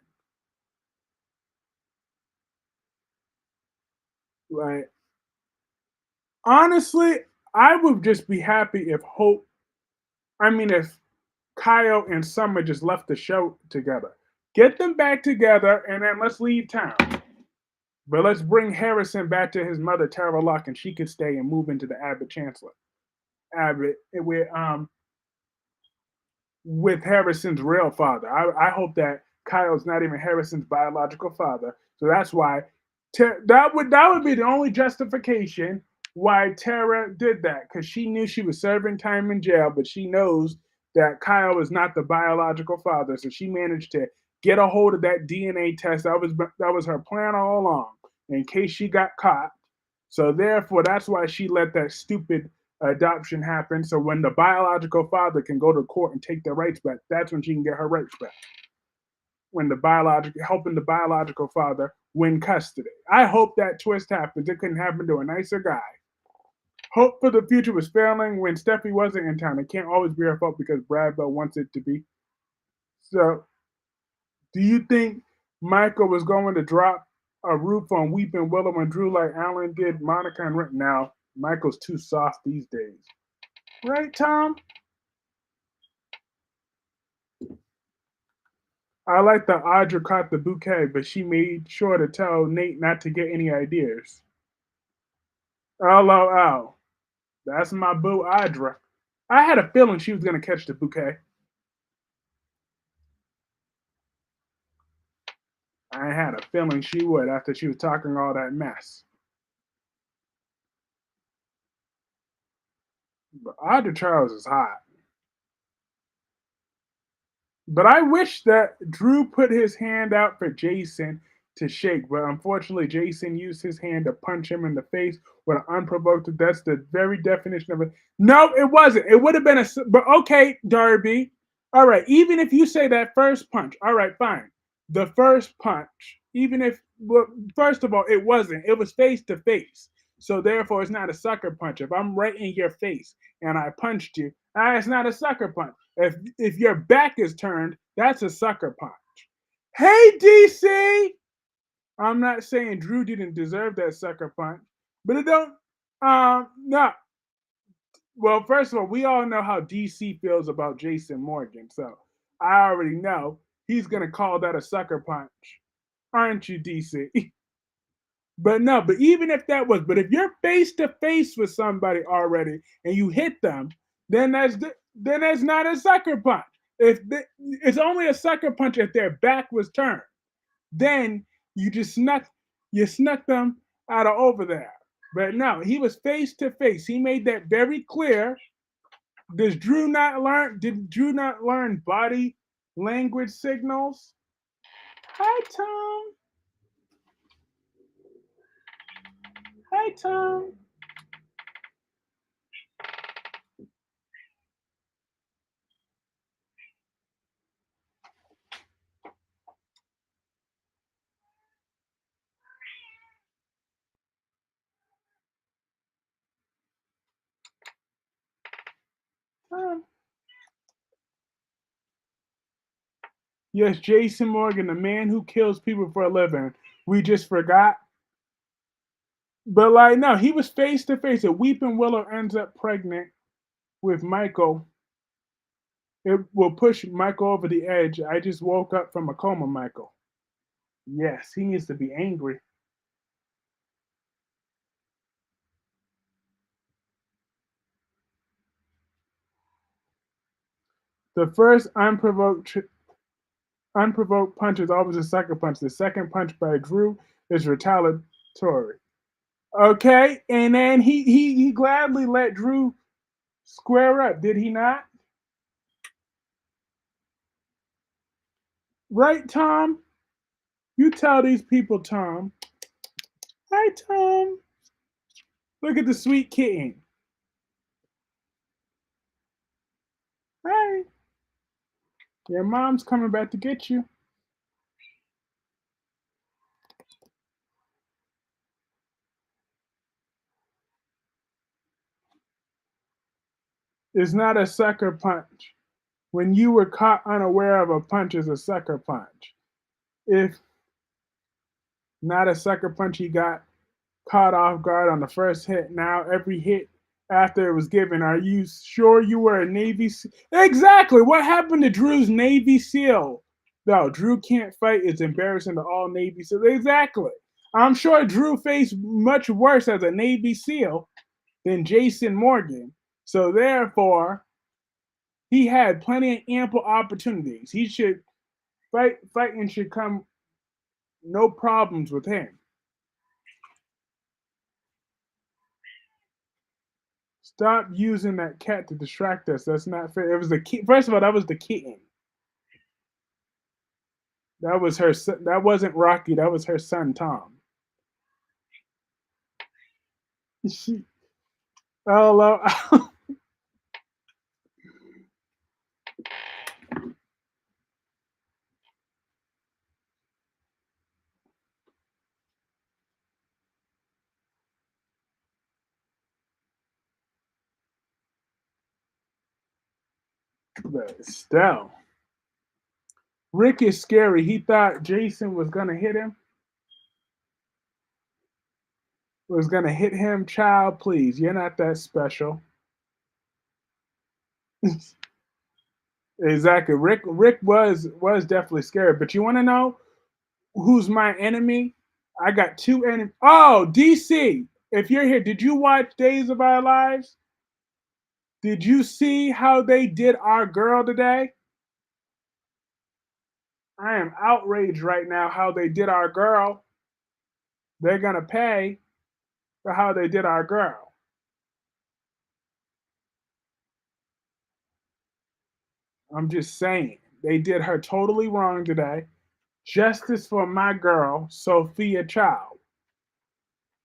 Like, honestly, I would just be happy if if Kyle and Summer just left the show together. Get them back together and then let's leave town. But let's bring Harrison back to his mother, Tara Locke, and she can stay and move into the Abbott Chancellor. Abbott with Harrison's real father. I hope that Kyle's not even Harrison's biological father. So that's why that would be the only justification why Tara did that, because she knew she was serving time in jail, but she knows that Kyle is not the biological father. So she managed to get a hold of that DNA test. That was her plan all along, in case she got caught. So therefore, that's why she let that stupid adoption happen. So when the biological father can go to court and take their rights back, that's when she can get her rights back. When the biological helping the biological father win custody. I hope that twist happens. It couldn't happen to a nicer guy. Hope for the future was failing when Steffi wasn't in town. It can't always be her fault because Brad Bell wants it to be. So, do you think Michael was going to drop a roof on Weeping Willow and Drew like Alan did Monica and Rick? Now, Michael's too soft these days. Right, Tom? I like that Audra caught the bouquet, but she made sure to tell Nate not to get any ideas. LOL. That's my boo, Audra. I had a feeling she was going to catch the bouquet. I had a feeling she would after she was talking all that mess. But Audra Charles is hot. But I wish that Drew put his hand out for Jason to shake, but unfortunately, Jason used his hand to punch him in the face with an unprovoked. That's the very definition of it. No, it wasn't. It would have been a. But okay, Darby. All right, even if you say that first punch, all right, fine. The first punch, even if, well, first of all, it wasn't. It was face to face. So therefore, it's not a sucker punch. If I'm right in your face and I punched you, it's not a sucker punch. If your back is turned, that's a sucker punch. Hey DC, I'm not saying Drew didn't deserve that sucker punch, but it don't. No. Well, first of all, we all know how DC feels about Jason Morgan, so I already know he's gonna call that a sucker punch, aren't you, DC? But no, but even if that was, but if you're face to face with somebody already and you hit them, then that's not a sucker punch. It's only a sucker punch if their back was turned. Then you just snuck them out of over there. But no, he was face to face. He made that very clear. Did Drew not learn body language signals? Hi Tom. Hi Tom. Tom. Yes, Jason Morgan, the man who kills people for a living. We just forgot. But like, no, he was face to face. If Weeping Willow ends up pregnant with Michael, it will push Michael over the edge. I just woke up from a coma, Michael. Yes, he needs to be angry. The first unprovoked punch is always a sucker punch. The second punch by Drew is retaliatory. Okay, and then he gladly let Drew square up, did he not? Right, Tom? You tell these people, Tom. Hi, Tom. Look at the sweet kitten. Hi. Your mom's coming back to get you. It's not a sucker punch. When you were caught unaware of a punch is a sucker punch. If not a sucker punch, he got caught off guard on the first hit. Now every hit after it was given, are you sure you were a Navy SEAL? Exactly. What happened to Drew's Navy SEAL? No, Drew can't fight. It's embarrassing to all Navy SEALs. Exactly. I'm sure Drew faced much worse as a Navy SEAL than Jason Morgan. So therefore, he had plenty of ample opportunities. He should fighting should come no problems with him. Stop using that cat to distract us. That's not fair. It was the kid. First of all, that was the kitten. That was her. That wasn't Rocky. That was her son Tom. She. Oh, but still, Rick is scary. He thought Jason was gonna hit him. Was gonna hit him. Child, please. You're not that special. Exactly. Rick was definitely scary. But you want to know who's my enemy? I got two enemies. Oh, DC. If you're here, did you watch Days of Our Lives? Did you see how they did our girl today? I am outraged right now how they did our girl. They're gonna pay for how they did our girl. I'm just saying. They did her totally wrong today. Justice for my girl, Sophia Child.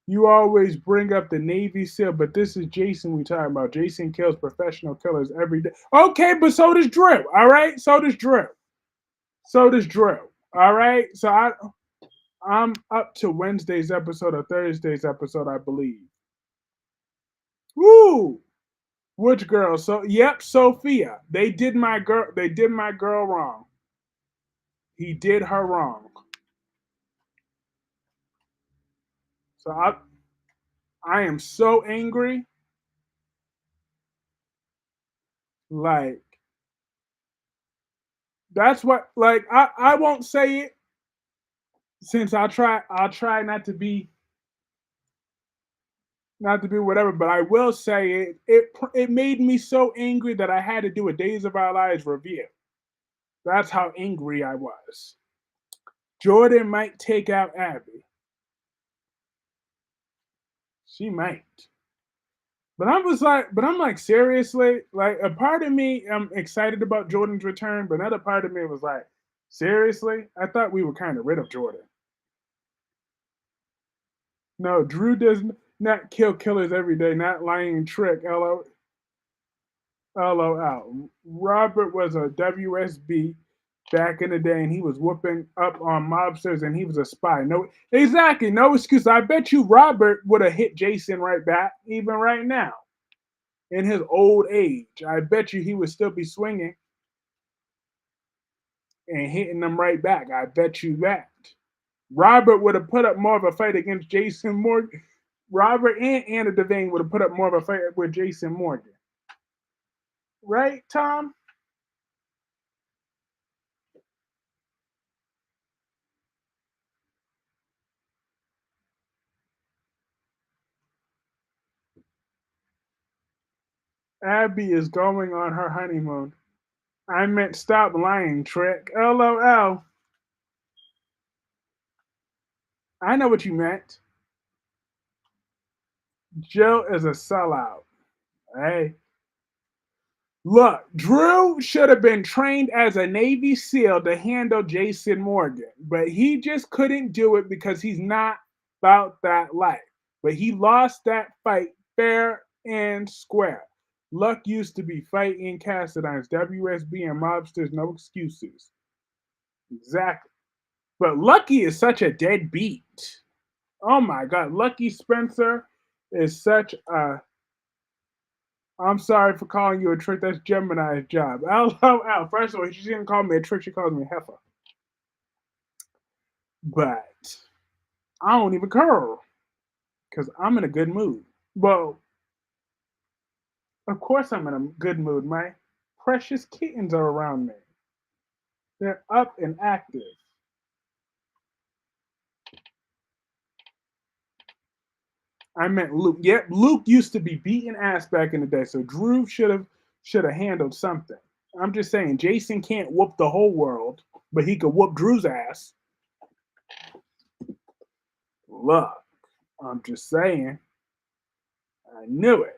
You always bring up the Navy SEAL, but this is Jason we talking about. Jason kills professional killers every day. Okay, but so does Drew. All right, so does Drew. So does Drew. All right, so I'm up to Wednesday's episode or Thursday's episode, I believe. Woo! Which girl? So yep, Sophia. They did my girl. They did my girl wrong. He did her wrong. So I am so angry. Like that's what like I won't say it since I'll try not to be whatever, but I will say it made me so angry that I had to do a Days of Our Lives review. That's how angry I was. Jordan might take out Abby. She might. But I'm like, seriously? Like, a part of me, I'm excited about Jordan's return, but another part of me was like, seriously? I thought we were kind of rid of Jordan. No, Drew does not kill killers every day, not lying trick. LOL. Robert was a WSB back in the day, and he was whooping up on mobsters, and he was a spy. No, exactly, no excuse. I bet you Robert would have hit Jason right back, even right now, in his old age. I bet you he would still be swinging and hitting them right back. I bet you that. Robert would have put up more of a fight against Jason Morgan. Robert and Anna Devane would have put up more of a fight with Jason Morgan. Right, Tom? Abby is going on her honeymoon. I meant stop lying, Trick. LOL. I know what you meant. Jill is a sellout. Hey. Look, Drew should have been trained as a Navy SEAL to handle Jason Morgan, but he just couldn't do it because he's not about that life. But he lost that fight fair and square. Luck used to be fighting Cassadines, WSB, and mobsters, no excuses. Exactly. But Lucky is such a deadbeat. Oh my God. Lucky Spencer is such a. I'm sorry for calling you a trick. That's Gemini's job. LOL. First of all, she didn't call me a trick. She calls me a heifer. But I don't even care because I'm in a good mood. Well, of course I'm in a good mood. My precious kittens are around me. They're up and active. I meant Luke. Yep, Luke used to be beating ass back in the day, so Drew should have handled something. I'm just saying, Jason can't whoop the whole world, but he could whoop Drew's ass. Look, I'm just saying, I knew it.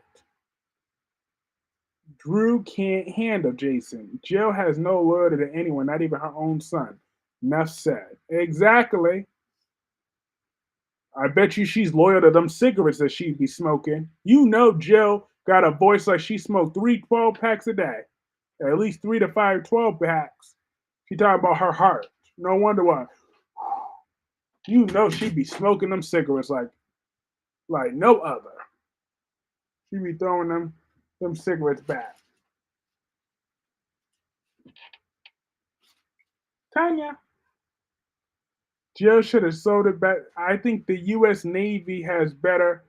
Drew can't handle Jason. Jill has no loyalty to anyone, not even her own son. Enough said. Exactly. I bet you she's loyal to them cigarettes that she be smoking. You know Jill got a voice like she smoked 3 12 packs a day. At least 3 to 5 12 packs. She talking about her heart. No wonder why. You know she be smoking them cigarettes like no other. She be throwing them cigarettes back. Tanya. Jill should have sold it back. I think the U.S. Navy has better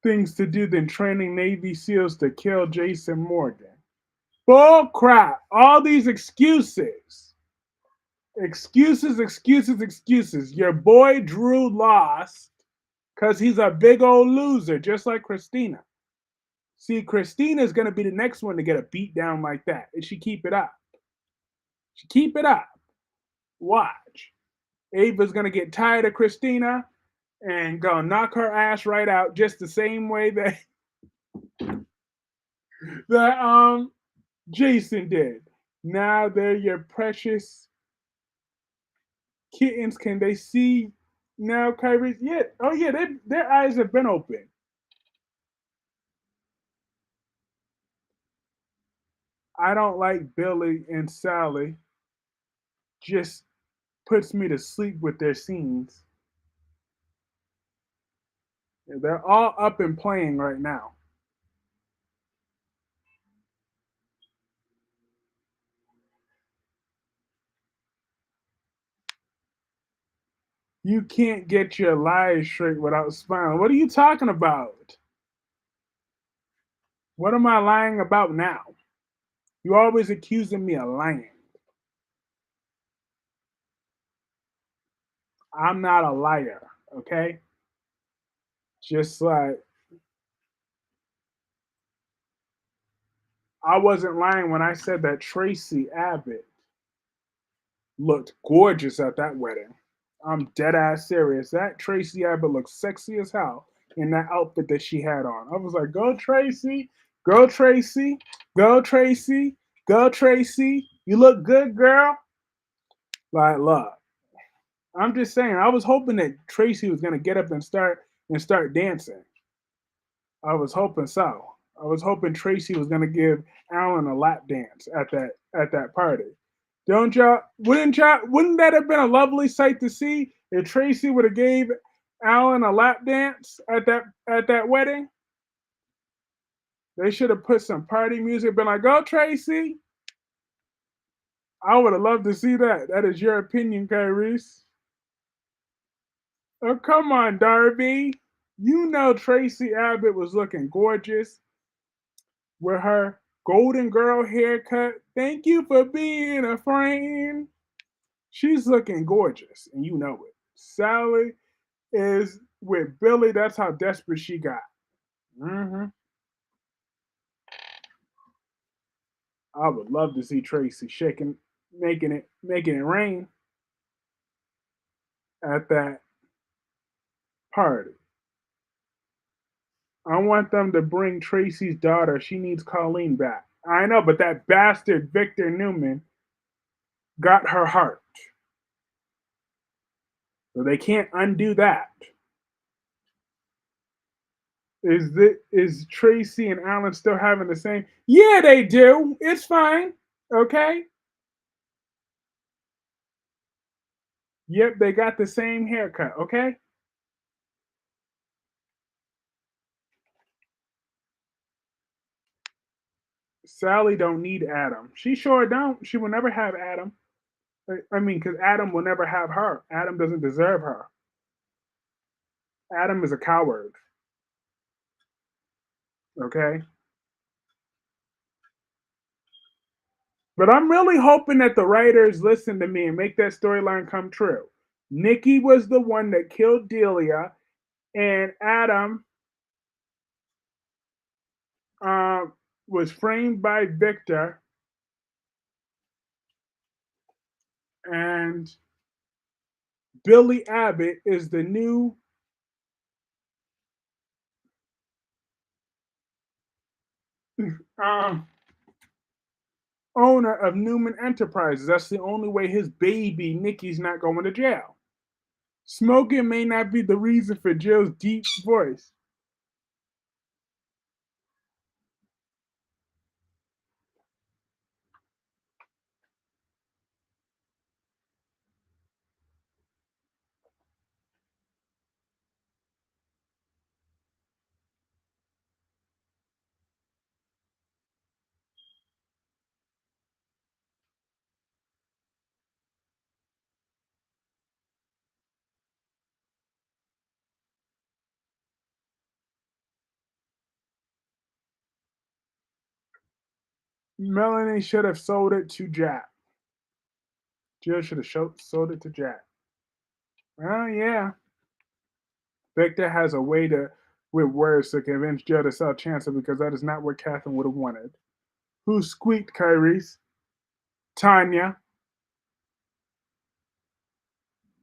things to do than training Navy SEALs to kill Jason Morgan. Bull crap. All these excuses. Excuses, excuses, excuses. Your boy Drew lost because he's a big old loser, just like Christina. See, Christina's going to be the next one to get a beat down like that. And she keep it up. She keep it up. Watch. Ava's going to get tired of Christina and go knock her ass right out just the same way that Jason did. Now they're your precious kittens. Can they see now, Kyrie? Yeah. Oh yeah, their eyes have been open. I don't like Billy and Sally. Just puts me to sleep with their scenes. They're all up and playing right now. You can't get your lies straight without smiling. What are you talking about? What am I lying about now? You always accusing me of lying. I'm not a liar, okay? Just like I wasn't lying when I said that Tracy Abbott looked gorgeous at that wedding. I'm dead ass serious. That Tracy Abbott looked sexy as hell in that outfit that she had on. I was like, go Tracy, go Tracy, go Tracy, go Tracy. You look good, girl. Like, look, I'm just saying. I was hoping that Tracy was gonna get up and start dancing. I was hoping so. I was hoping Tracy was gonna give Alan a lap dance at that party. Don't wouldn't that have been a lovely sight to see if Tracy would have gave Alan a lap dance at that wedding? They should have put some party music, been like, go Tracy. I would have loved to see that. That is your opinion, Kyrese. Oh, come on, Darby. You know Tracy Abbott was looking gorgeous with her golden girl haircut. Thank you for being a friend. She's looking gorgeous, and you know it. Sally is with Billy. That's how desperate she got. hmm I would love to see Tracy shaking, making it rain at that party. I want them to bring Tracy's daughter. She needs Colleen back. I know, but that bastard Victor Newman got her heart. So they can't undo that. Is Tracy and Alan still having the same? Yeah, they do. It's fine. Okay. Yep, they got the same haircut. Okay. Sally don't need Adam. She sure don't. She will never have Adam. I mean, because Adam will never have her. Adam doesn't deserve her. Adam is a coward. Okay. But I'm really hoping that the writers listen to me and make that storyline come true. Nikki was the one that killed Delia, and Adam uh, was framed by Victor, and Billy Abbott is the new uh, owner of Newman Enterprises. That's the only way his baby Nikki's not going to jail. Smoking may not be the reason for Jill's deep voice. Melanie should have sold it to Jack. Jill should have sold it to Jack. Oh yeah. Victor has a way to with words to convince Jill to sell Chancellor because that is not what Catherine would have wanted. Who squeaked, Kyrie's? Tanya.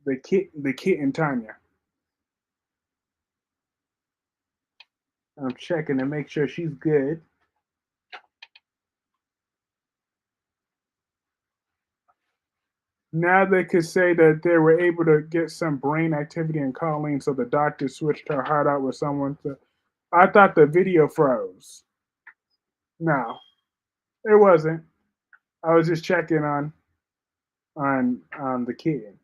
The kitten Tanya. I'm checking to make sure she's good. Now they could say that they were able to get some brain activity in Colleen, so the doctor switched her heart out with someone to. I thought the video froze. No, it wasn't. I was just checking on the kid.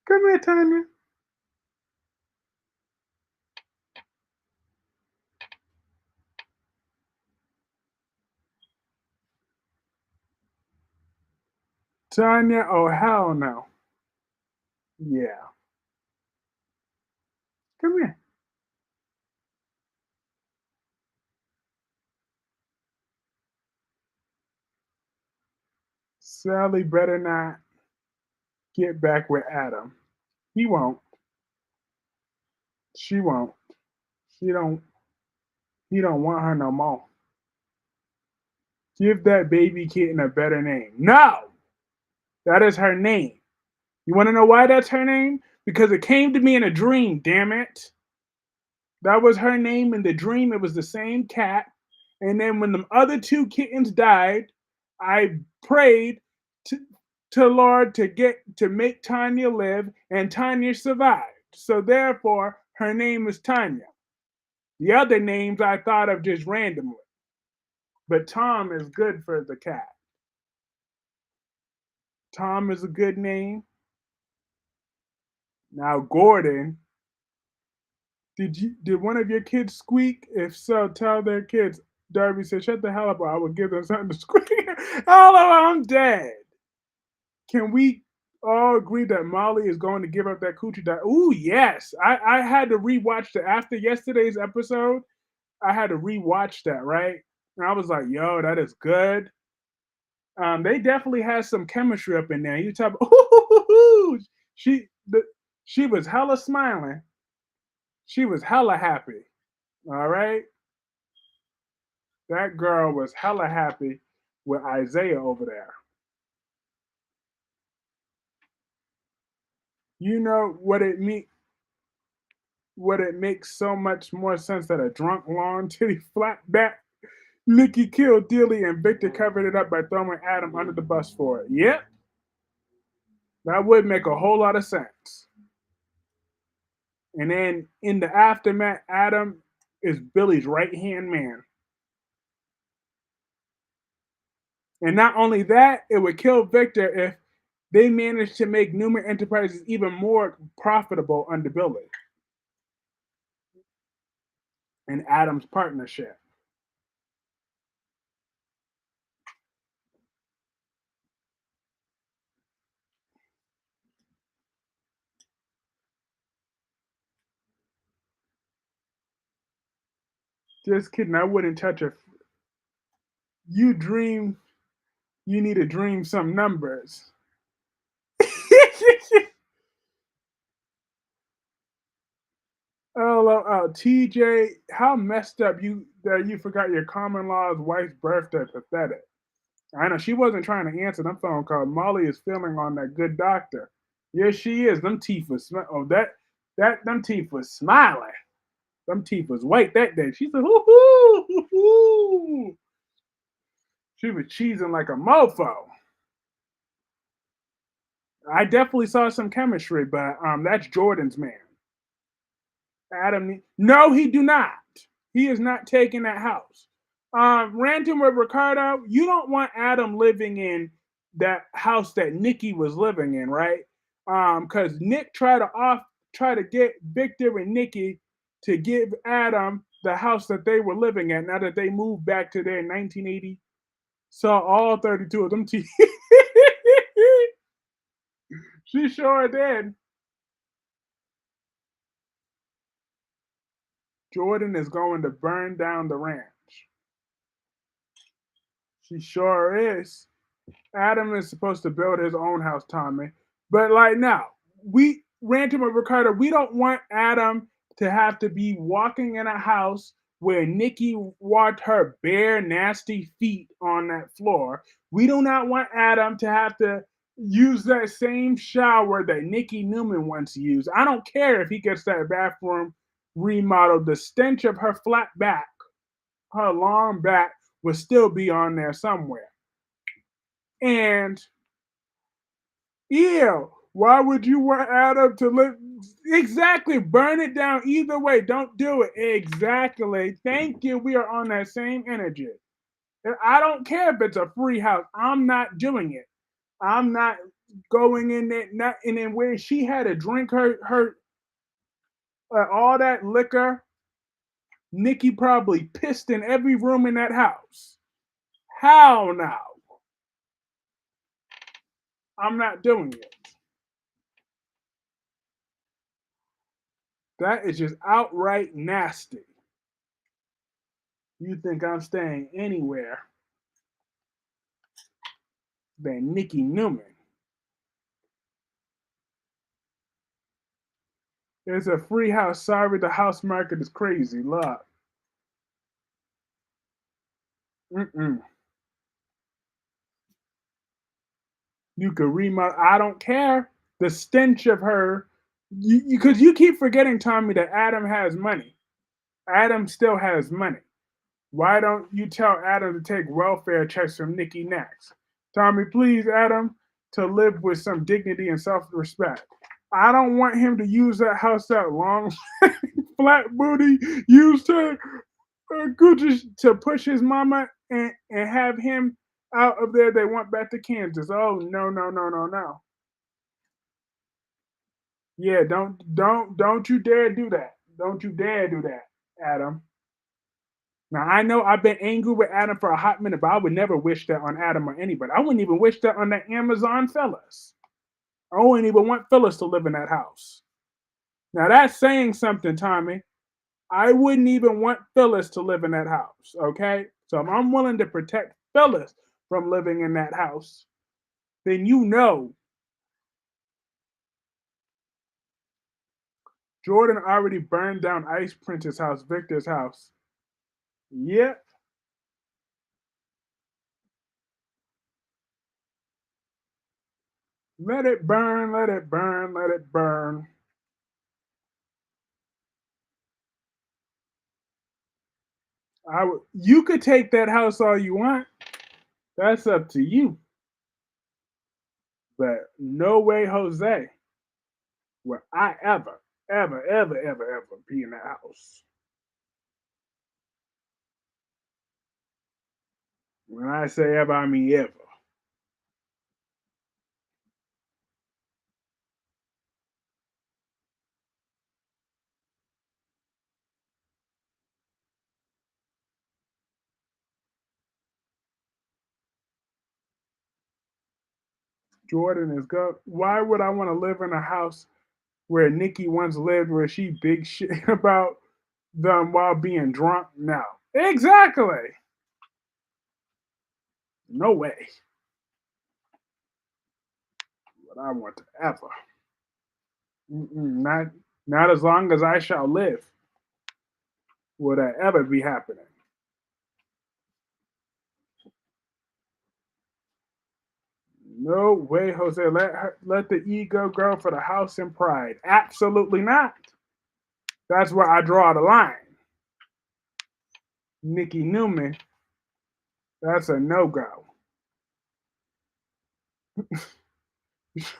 Come here, Tanya. Tanya, oh hell no. Yeah. Come here. Sally better not get back with Adam. He won't. She won't. She don't he don't want her no more. Give that baby kitten a better name. No! That is her name. You want to know why that's her name? Because it came to me in a dream, damn it. That was her name in the dream. It was the same cat. And then when the other two kittens died, I prayed to, to Lord to make Tanya live, and Tanya survived. So therefore, her name is Tanya. The other names I thought of just randomly. But Tom is good for the cat. Tom is a good name. Now Gordon, did one of your kids squeak? If so, tell their kids. Darby said, "Shut the hell up, or I will give them something to squeak." Hello, I'm dead. Can we all agree that Molly is going to give up that coochie dot? Ooh, yes. I had to rewatch the after yesterday's episode. I had to rewatch that, right? And I was like, yo, that is good. They definitely had some chemistry up in there. You talk, ooh, she the, she was hella smiling. She was hella happy. All right, that girl was hella happy with Isaiah over there. You know what it mean? What it makes so much more sense that a drunk lawn titty flat back Nikki killed Dealey and Victor covered it up by throwing Adam under the bus for it. Yep, that would make a whole lot of sense. And then in the aftermath, Adam is Billy's right hand man. And not only that, it would kill Victor if they managed to make Newman Enterprises even more profitable under Billy and Adam's partnership. Just kidding, I wouldn't touch a. You dream, you need to dream some numbers. Oh, TJ, how messed up you that you forgot your common law's wife's birthday. Pathetic. I know she wasn't trying to answer them phone call. Molly is feeling on that good doctor. Yes, she is. Them teeth was oh that them teeth was smiling. Them teeth was white that day. She said, hoo hoo hoo hoo. She was cheesing like a mofo. I definitely saw some chemistry, but that's Jordan's man. Adam, no, he do not. He is not taking that house. Ranting with Ricardo, you don't want Adam living in that house that Nikki was living in, right? Because Nick try to get Victor and Nikki to give Adam the house that they were living at now that they moved back to their 1980. Saw all 32 of them. She sure did. Jordan is going to burn down the ranch. She sure is. Adam is supposed to build his own house, Tommy. But like now, we Rantum with Ricardo, we don't want Adam to have to be walking in a house where Nikki walked her bare, nasty feet on that floor. We do not want Adam to have to use that same shower that Nikki Newman once used. I don't care if he gets that bathroom remodeled. The stench of her flat back, her long back, will still be on there somewhere. And ew, why would you want Adam to live? Exactly, burn it down either way. Don't do it. Exactly. Thank you. We are on that same energy. And I don't care if it's a free house. I'm not doing it. I'm not going in there. Not and then where she had to drink her all that liquor. Nikki probably pissed in every room in that house. How now? I'm not doing it. That is just outright nasty. You think I'm staying anywhere than Nikki Newman? It's a free house. Sorry, the house market is crazy. Look. Mm-mm. You could remodel. I don't care. The stench of her. Because you keep forgetting, Tommy, that Adam has money. Adam still has money. Why don't you tell Adam to take welfare checks from Nikki next? Tommy, please, Adam, to live with some dignity and self respect. I don't want him to use that house that long, flat booty used to Gucci to push his mama and have him out of there. They went back to Kansas. Oh no, no, no, no, no. Yeah, don't you dare do that. Don't you dare do that, Adam. Now I know I've been angry with Adam for a hot minute, but I would never wish that on Adam or anybody. I wouldn't even wish that on the Amazon fellas. I wouldn't even want Phyllis to live in that house. Now that's saying something, Tommy. I wouldn't even want Phyllis to live in that house. Okay, so if I'm willing to protect Phyllis from living in that house, then you know Jordan already burned down Ice Prince's house, Victor's house. Yep. Let it burn, let it burn, let it burn. You could take that house all you want. That's up to you. But no way, Jose, will I ever, ever, ever, ever, ever be in that house. When I say ever, I mean ever. Jordan is good. Why would I want to live in a house where Nikki once lived, where she big shit about them while being drunk? No. Exactly. No way. But I want to ever. Not as long as I shall live will that ever be happening. No way, Jose. Let the ego go for the house and pride. Absolutely not. That's where I draw the line. Nikki Newman, that's a no go.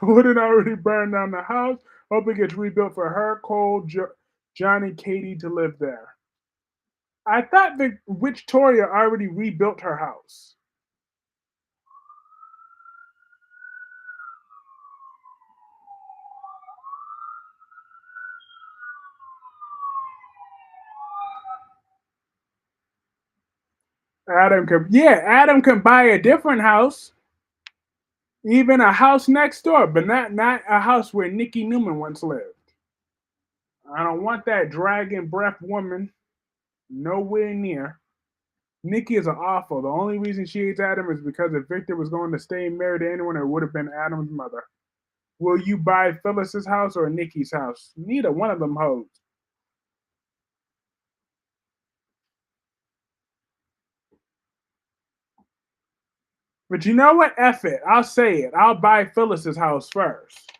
Wouldn't already burn down the house. Hope it gets rebuilt for her, Cole, Johnny, Katie to live there. I thought Victoria already rebuilt her house. Adam can buy a different house, even a house next door, but not a house where Nikki Newman once lived. I don't want that dragon breath woman nowhere near. Nikki is an awful. The only reason she hates Adam is because if Victor was going to stay married to anyone, it would have been Adam's mother. Will you buy Phyllis's house or Nikki's house? Neither one of them hoes. But you know what? F it. I'll say it. I'll buy Phyllis's house first.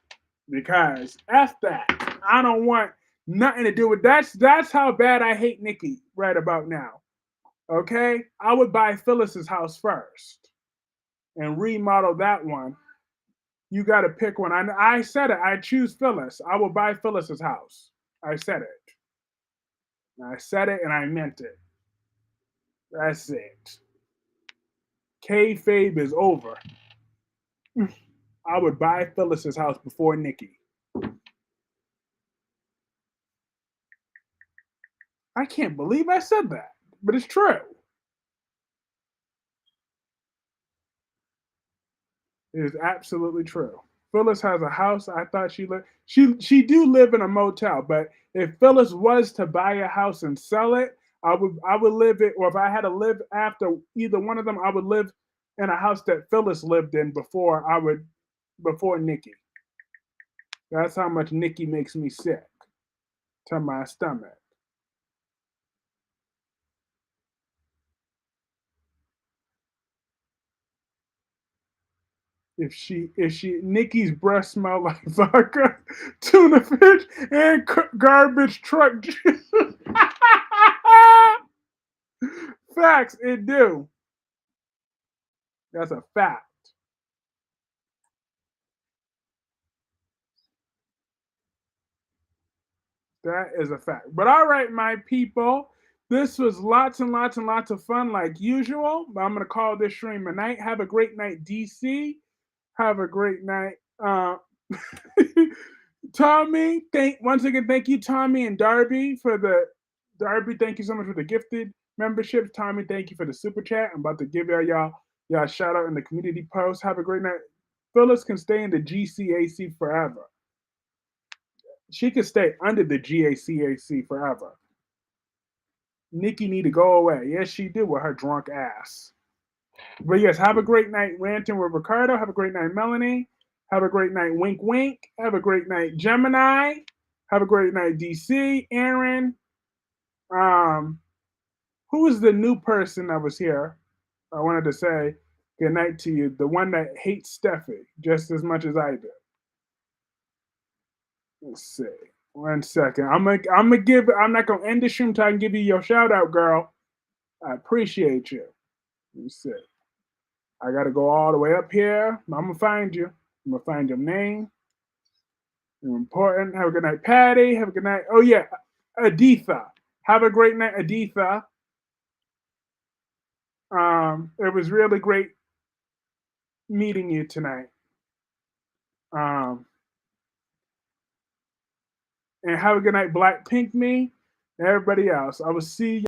Because F that. I don't want nothing to do with that's how bad I hate Nikki right about now. Okay? I would buy Phyllis's house first and remodel that one. You got to pick one. I said it. I choose Phyllis. I will buy Phyllis's house. I said it. I said it and I meant it. That's it. Kayfabe is over. I would buy Phyllis's house before Nikki. I can't believe I said that, but it's true. It is absolutely true. Phyllis has a house. I thought she lived. She do live in a motel, but if Phyllis was to buy a house and sell it, I would live it. Or if I had to live after either one of them, I would live in a house that Phyllis lived in before Nikki. That's how much Nikki makes me sick to my stomach. If she Nikki's breath smell like vodka, tuna fish, and garbage truck juice. Facts, it do. That's a fact. That is a fact. But all right, my people, this was lots and lots and lots of fun, like usual. But I'm gonna call this stream a night. Have a great night, DC. Have a great night. Tommy, once again, thank you, Tommy and Darby, for the Darby. Thank you so much for the gifted memberships. Tommy, thank you for the super chat. I'm about to give y'all shout out in the community post. Have a great night. Phyllis can stay in the GCAC forever. She could stay under the GACAC forever. Nikki need to go away. Yes, she did with her drunk ass. But yes, have a great night ranting with Ricardo. Have a great night, Melanie. Have a great night, Wink Wink. Have a great night, Gemini. Have a great night, DC. Aaron. Um, who is the new person that was here? I wanted to say good night to you. The one that hates Steffi just as much as I do. Let's see. 1 second. I'm not gonna end the stream till I can give you your shout out, girl. I appreciate you. Let me see. I gotta go all the way up here. I'm gonna find you. I'm gonna find your name. Important. Have a good night, Patty. Have a good night. Oh yeah, Aditha. Have a great night, Aditha. It was really great meeting you tonight. Um, and have a good night, Black Pink Me, and everybody else. I will see